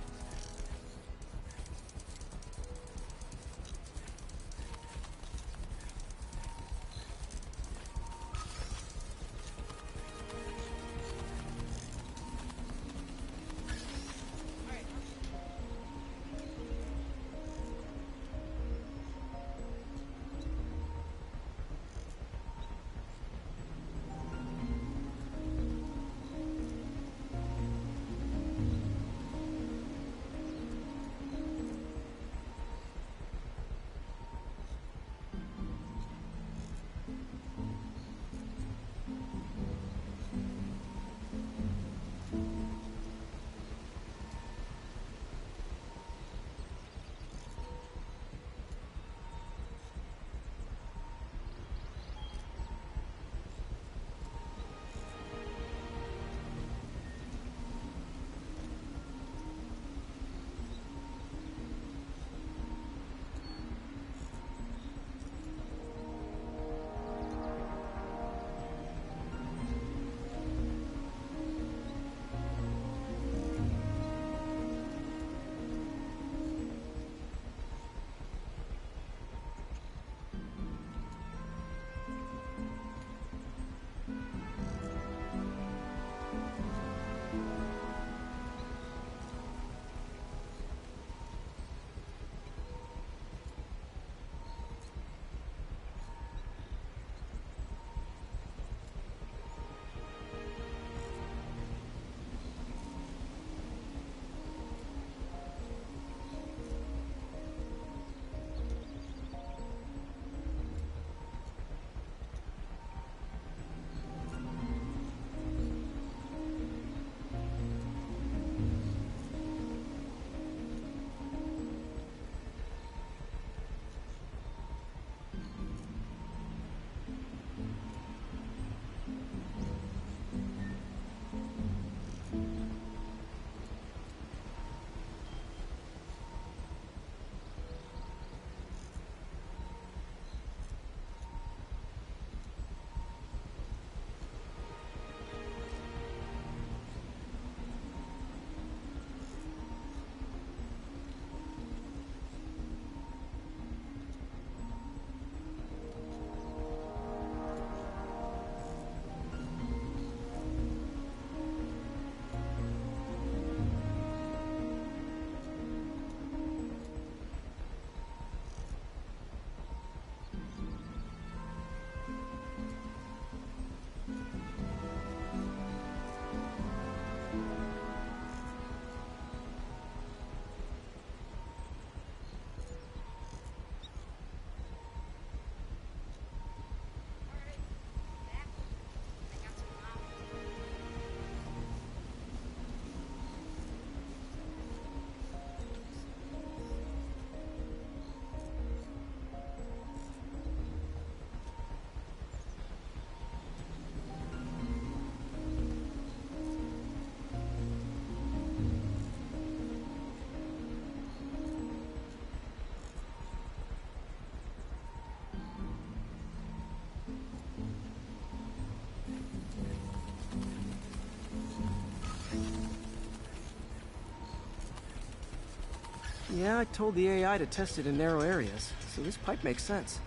Speaker 3: Yeah, I told the AI to test it in narrow areas, so this pipe makes sense.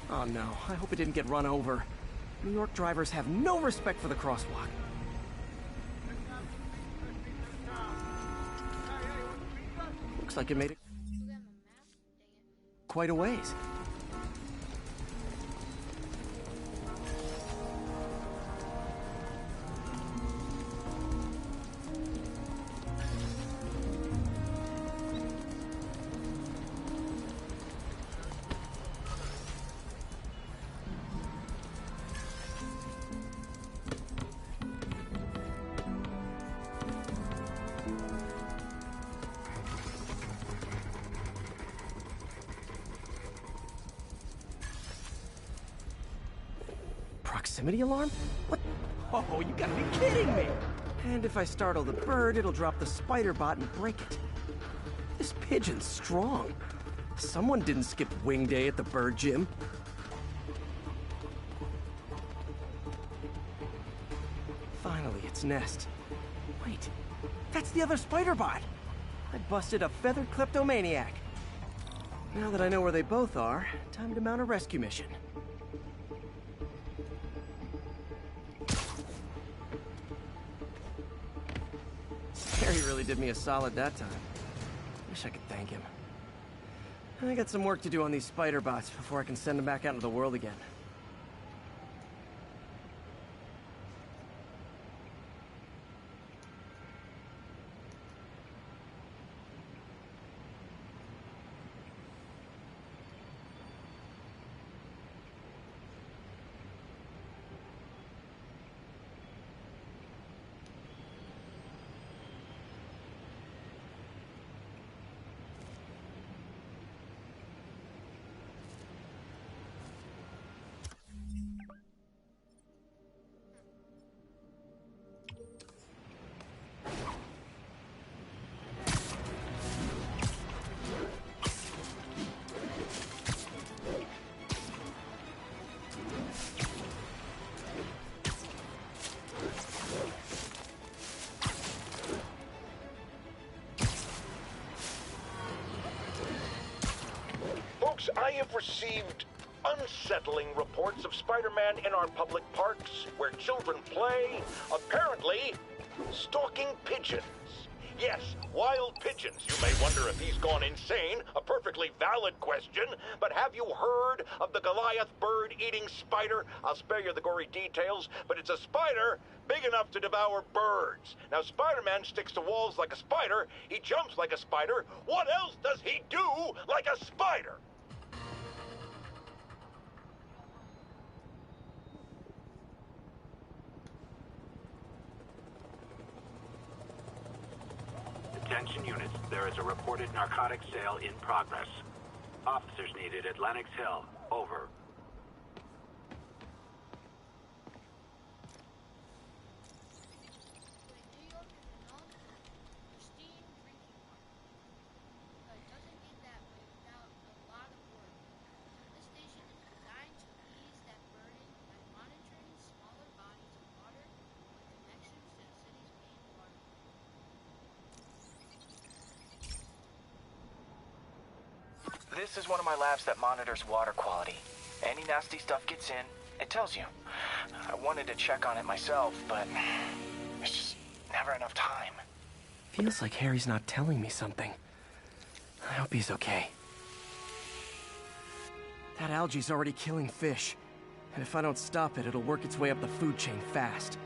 Speaker 3: Oh no, I hope it didn't get run over. New York drivers have no respect for the crosswalk. Looks like it made it quite a ways. Proximity alarm? What? Oh, you gotta be kidding me! And if I startle the bird, it'll drop the spider bot and break it. This pigeon's strong. Someone didn't skip wing day at the bird gym. Finally, its nest. Wait, that's the other spider bot! I busted a feathered kleptomaniac. Now that I know where they both are, time to mount a rescue mission. Harry really did me a solid that time. Wish I could thank him. I got some work to do on these spider bots before I can send them back out into the world again.
Speaker 5: I have received unsettling reports of Spider-Man in our public parks, where children play, apparently stalking pigeons. Yes, wild pigeons. You may wonder if he's gone insane, a perfectly valid question, but have you heard of the Goliath bird-eating spider? I'll spare you the gory details, but it's a spider big enough to devour birds. Now, Spider-Man sticks to walls like a spider, he jumps like a spider. What else does he do like a spider?
Speaker 8: Attention units, there is a reported narcotics sale in progress. Officers needed at Lenox Hill. Over.
Speaker 4: This is one of my labs that monitors water quality. Any nasty stuff gets in, it tells you. I wanted to check on it myself, but there's just never enough time.
Speaker 3: Feels like Harry's not telling me something. I hope he's okay. That algae's already killing fish. And if I don't stop it, it'll work its way up the food chain fast.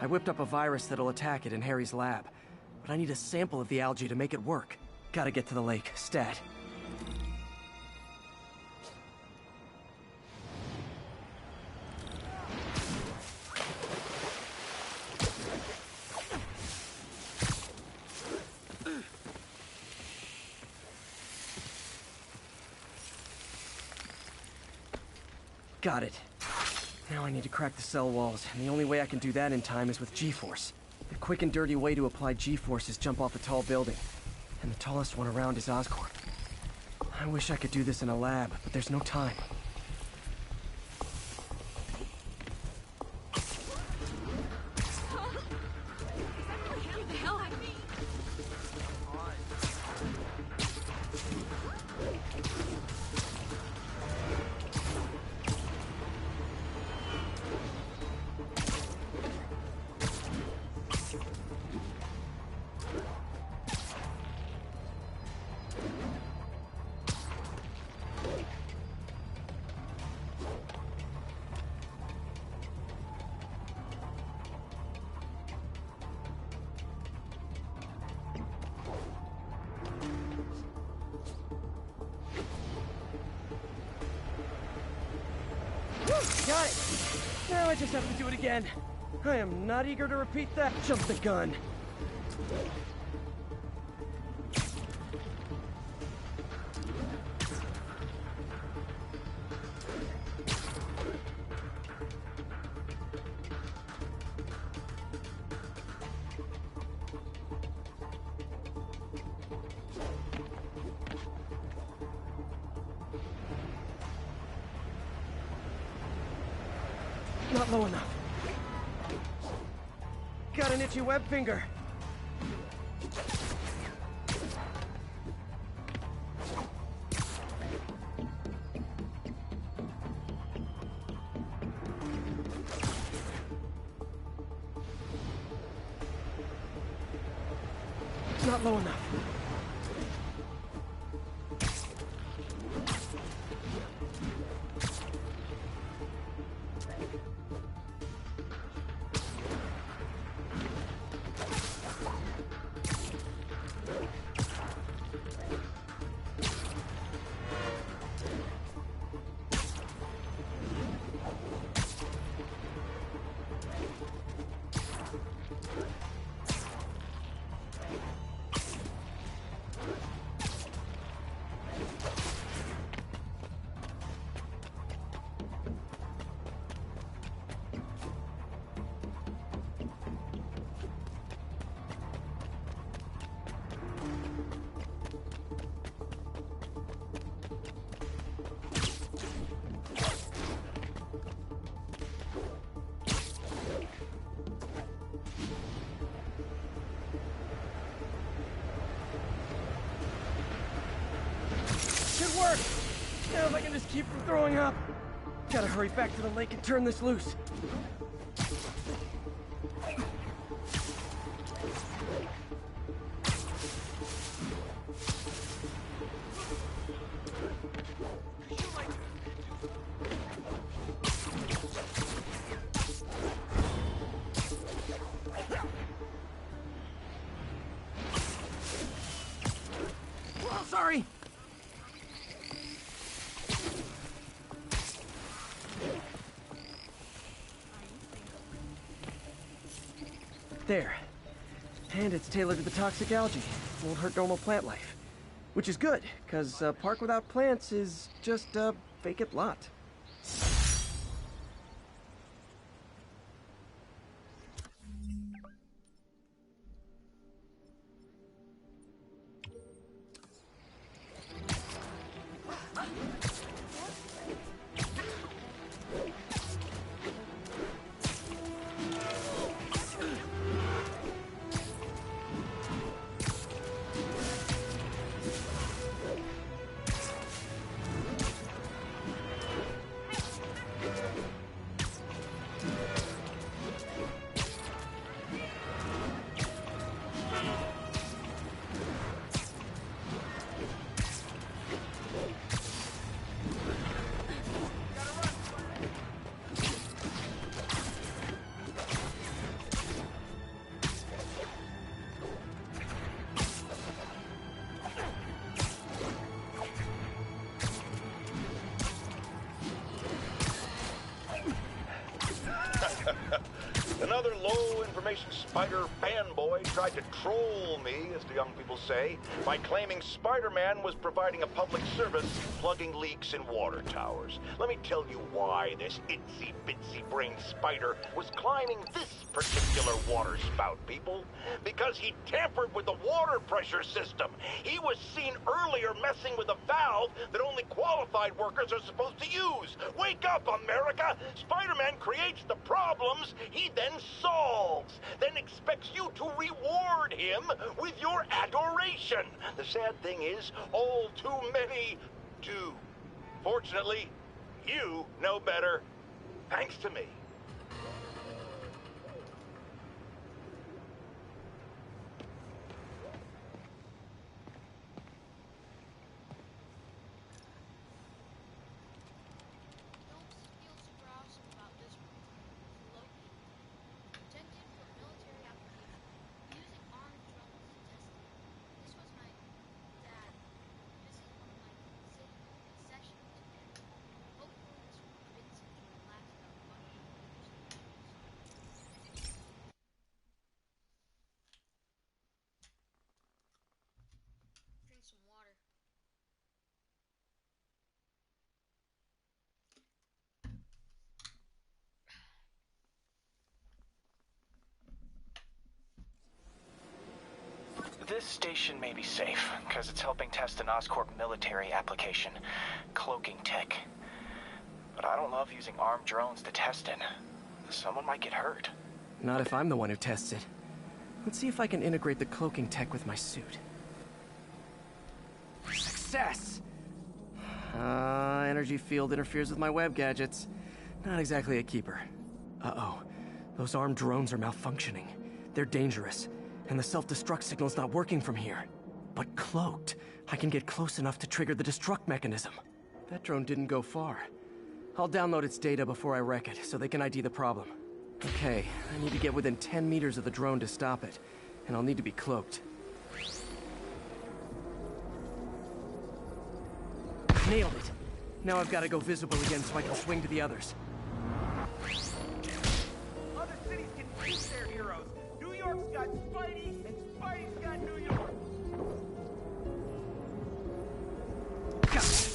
Speaker 3: I whipped up a virus that'll attack it in Harry's lab. But I need a sample of the algae to make it work. Gotta get to the lake, stat. Got it. Now I need to crack the cell walls, and the only way I can do that in time is with G-Force. The quick and dirty way to apply G-Force is jump off a tall building. And the tallest one around is Oscorp. I wish I could do this in a lab, but there's no time. Got it! Now I just have to do it again. I am not eager to repeat that. Jump the gun. Not low enough. Got an itchy web finger. Not low enough. Should work! Now if I can just keep from throwing up. Gotta hurry back to the lake and turn this loose. Oh, sorry! There. And it's tailored to the toxic algae. Won't hurt normal plant life. Which is good, because a park without plants is just a vacant lot.
Speaker 5: Another low-information spider fanboy tried to troll me, as the young people say, by claiming Spider-Man was providing a public service plugging leaks in water towers. Let me tell you why this itsy-bitsy-brained spider was climbing this particular water spout, people. Because he tampered with the water pressure system. He was seen earlier messing with a valve that only qualified workers are supposed to use. Wake up, America! Spider-Man creates the problems he then solves, then expects you to reward him with your adoration. The sad thing is, all too many do. Fortunately, you know better, thanks to me.
Speaker 4: This station may be safe, because it's helping test an Oscorp military application, cloaking tech. But I don't love using armed drones to test it. Someone might get hurt.
Speaker 3: Not if I'm the one who tests it. Let's see if I can integrate the cloaking tech with my suit. Success! Energy field interferes with my web gadgets. Not exactly a keeper. Uh-oh. Those armed drones are malfunctioning. They're dangerous, and the self-destruct signal's not working from here. But cloaked, I can get close enough to trigger the destruct mechanism. That drone didn't go far. I'll download its data before I wreck it, so they can ID the problem. Okay, I need to get within 10 meters of the drone to stop it, and I'll need to be cloaked. Nailed it! Now I've got to go visible again so I can swing to the others.
Speaker 9: Other cities can keep their heroes. New York's got Spidey, and Spidey's got New York.
Speaker 3: Gotcha!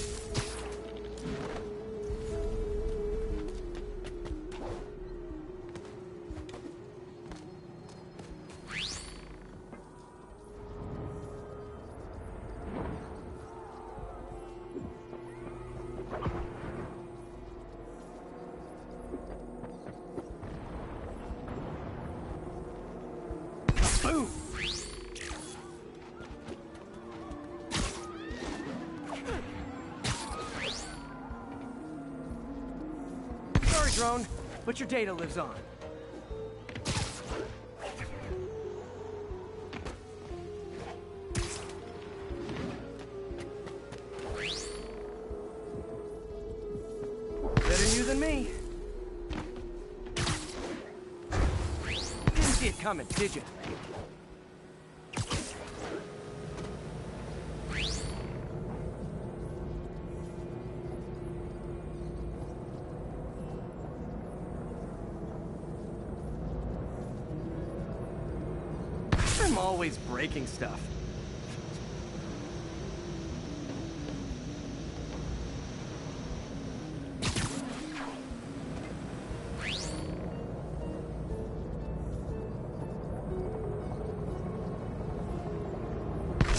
Speaker 3: Boom! Sorry, drone, but your data lives on. Better you than me. Didn't see it coming, did you? I'm always breaking stuff.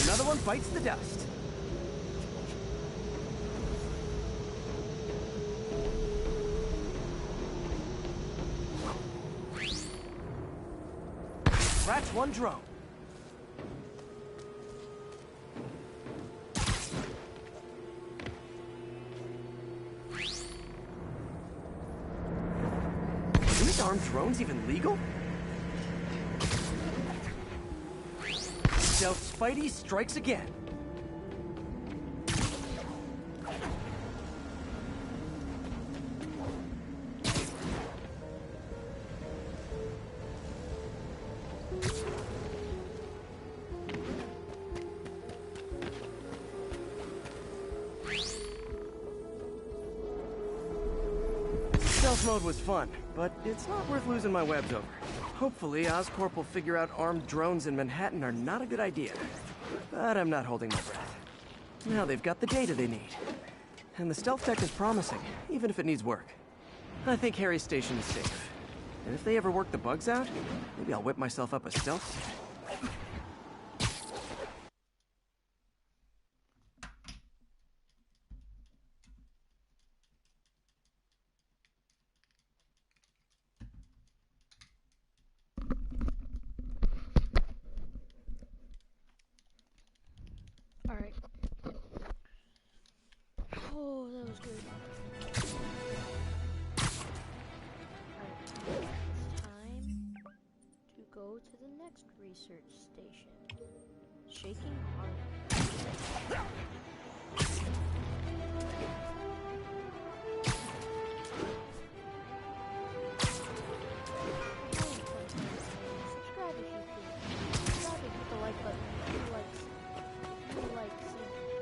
Speaker 3: Another one bites the dust. Scratch one drone. Are these armed drones even legal? Stealth Spidey strikes again. Stealth mode was fun, but it's not worth losing my webs over. Hopefully, Oscorp will figure out armed drones in Manhattan are not a good idea. But I'm not holding my breath. Now they've got the data they need. And the stealth tech is promising, even if it needs work. I think Harry's station is safe. And if they ever work the bugs out, maybe I'll whip myself up a stealth suit.
Speaker 1: Alright. Oh, that was good. Alright, it's time to go to the next research station. Shaking Harlem. Subscribe if you can. Subscribe and hit the like button if you like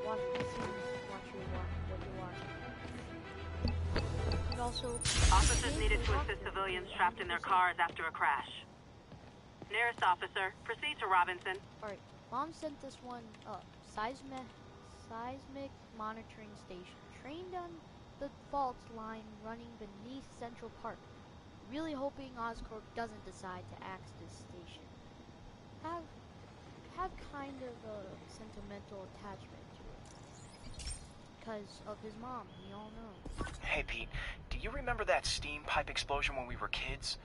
Speaker 1: watch what you're watching. And also,
Speaker 7: Officers needed to assist civilians trapped in their cars after a crash. Nearest officer, proceed to Robinson.
Speaker 1: Alright, Mom sent this one up. Seismic monitoring station. Trained on the fault line running beneath Central Park. Really hoping Oscorp doesn't decide to axe this station. have kind of a sentimental attachment to it. Because of his mom, we all know.
Speaker 4: Hey, Pete, do you remember that steam pipe explosion when we were kids?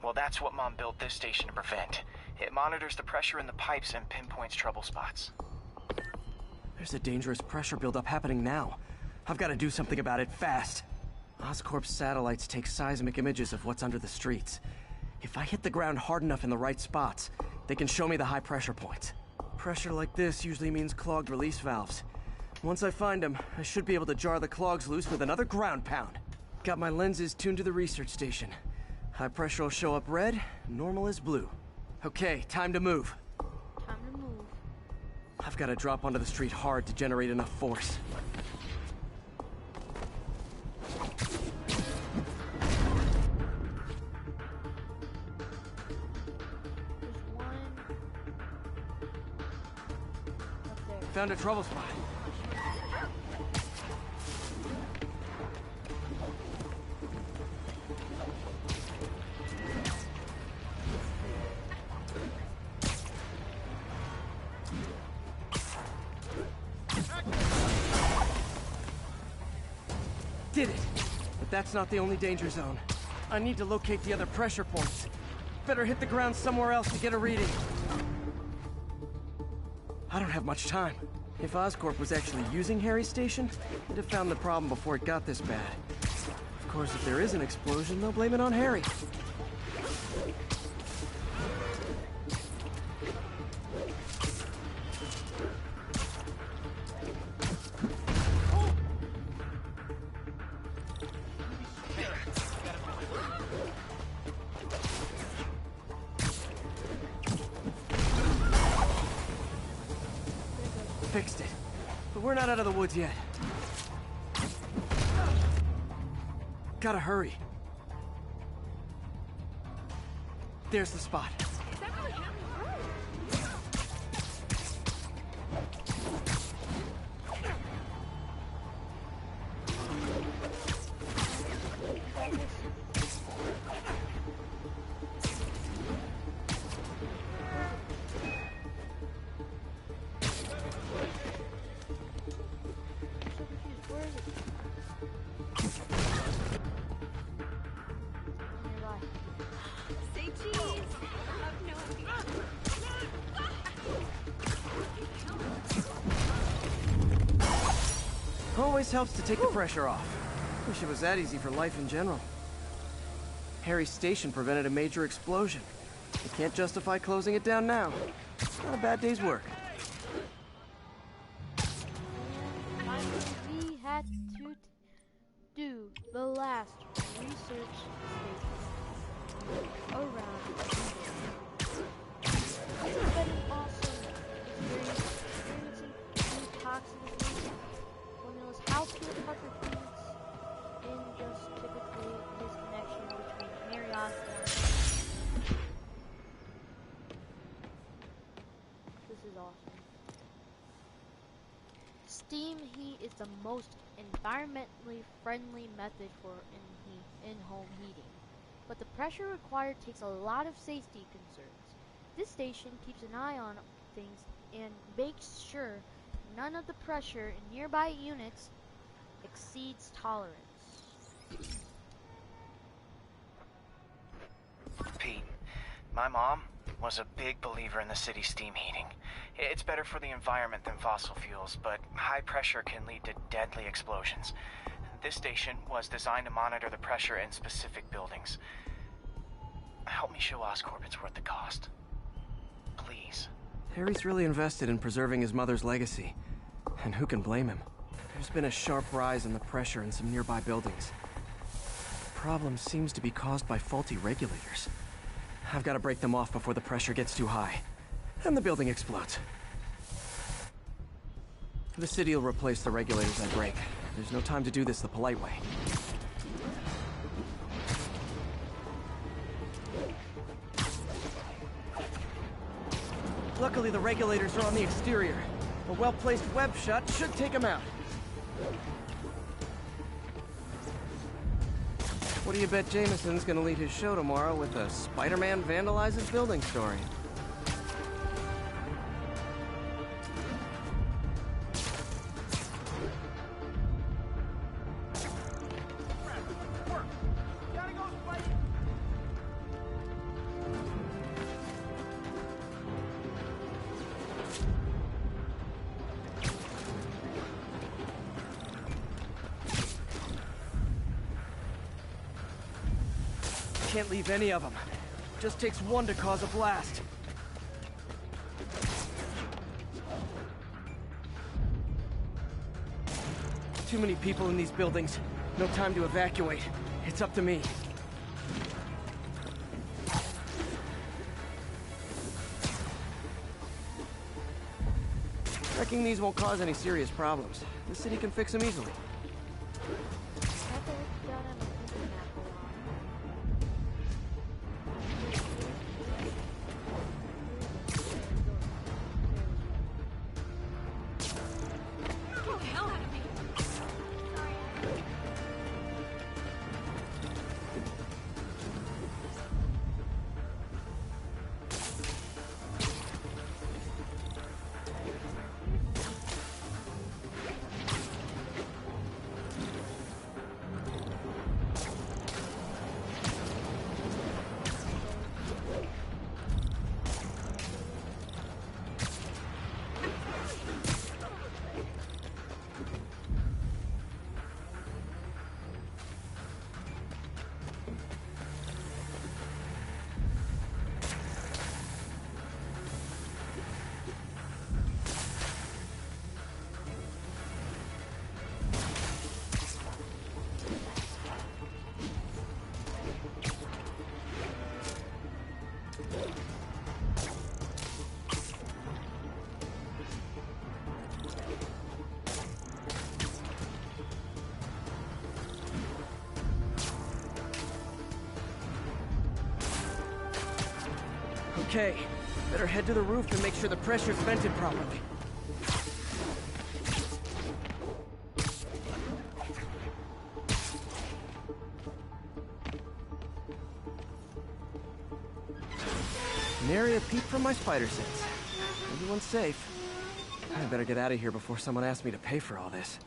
Speaker 4: Well, that's what Mom built this station to prevent. It monitors the pressure in the pipes and pinpoints trouble spots.
Speaker 3: There's a dangerous pressure buildup happening now. I've got to do something about it fast. Oscorp's satellites take seismic images of what's under the streets. If I hit the ground hard enough in the right spots, they can show me the high pressure points. Pressure like this usually means clogged release valves. Once I find them, I should be able to jar the clogs loose with another ground pound. Got my lenses tuned to the research station. High pressure will show up red, normal is blue. Okay, time to move.
Speaker 1: Time to move.
Speaker 3: I've got to drop onto the street hard to generate enough force.
Speaker 1: There's one up there.
Speaker 3: Found a trouble spot. Did it! But that's not the only danger zone. I need to locate the other pressure points. Better hit the ground somewhere else to get a reading. I don't have much time. If Oscorp was actually using Harry's station, they'd have found the problem before it got this bad. Of course, if there is an explosion, they'll blame it on Harry. Fixed it. But we're not out of the woods yet. Gotta hurry. There's the spot.
Speaker 2: Say cheese.
Speaker 3: Always helps to take the pressure off. Wish it was that easy for life in general. Harry's station prevented a major explosion. You can't justify closing it down now. Not a bad day's work.
Speaker 1: We had to do the last research station around. It's been an awesome experience experiencing new toxins when it was house to Tucker Phoenix in just typically his connection between Harry Osborn. This is awesome. Steam heat is the most environmentally friendly method for in-home heating, but the pressure required takes a lot of safety concerns. This station keeps an eye on things and makes sure none of the pressure in nearby units exceeds tolerance.
Speaker 4: Pete, my mom was a big believer in the city's steam heating. It's better for the environment than fossil fuels, but high pressure can lead to deadly explosions. This station was designed to monitor the pressure in specific buildings. Help me show Oscorp it's worth the cost. Please.
Speaker 3: Harry's really invested in preserving his mother's legacy. And who can blame him? There's been a sharp rise in the pressure in some nearby buildings. The problem seems to be caused by faulty regulators. I've got to break them off before the pressure gets too high. And the building explodes. The city will replace the regulators I break. There's no time to do this the polite way. Luckily, the regulators are on the exterior. A well-placed web shot should take them out. What do you bet Jameson's gonna lead his show tomorrow with a Spider-Man vandalizes building story? can't leave any of them. Just takes one to cause a blast. Too many people in these buildings. No time to evacuate. It's up to me. Wrecking these won't cause any serious problems. The city can fix them easily.
Speaker 2: Get the hell out of me!
Speaker 3: Okay, better head to the roof and make sure the pressure's vented properly. Nary a peep from my spider sense. Everyone's safe. I better get out of here before someone asks me to pay for all this.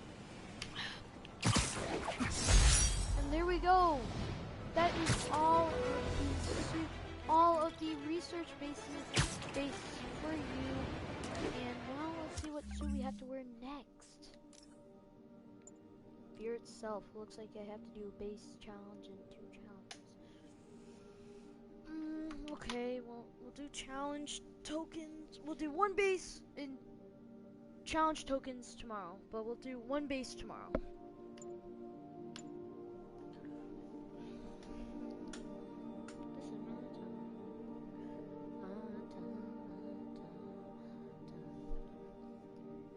Speaker 1: And there we go. That is all of the research bases for you. And now let's see what suit we have to wear next. Fear itself. Looks like I have to do a base challenge and 2 challenges. Okay, well, we'll do challenge tokens. We'll do 1 base and challenge tokens tomorrow, but we'll do 1 base tomorrow.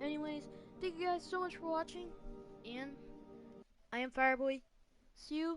Speaker 1: Anyways, thank you guys so much for watching, and I am Fireboy. See you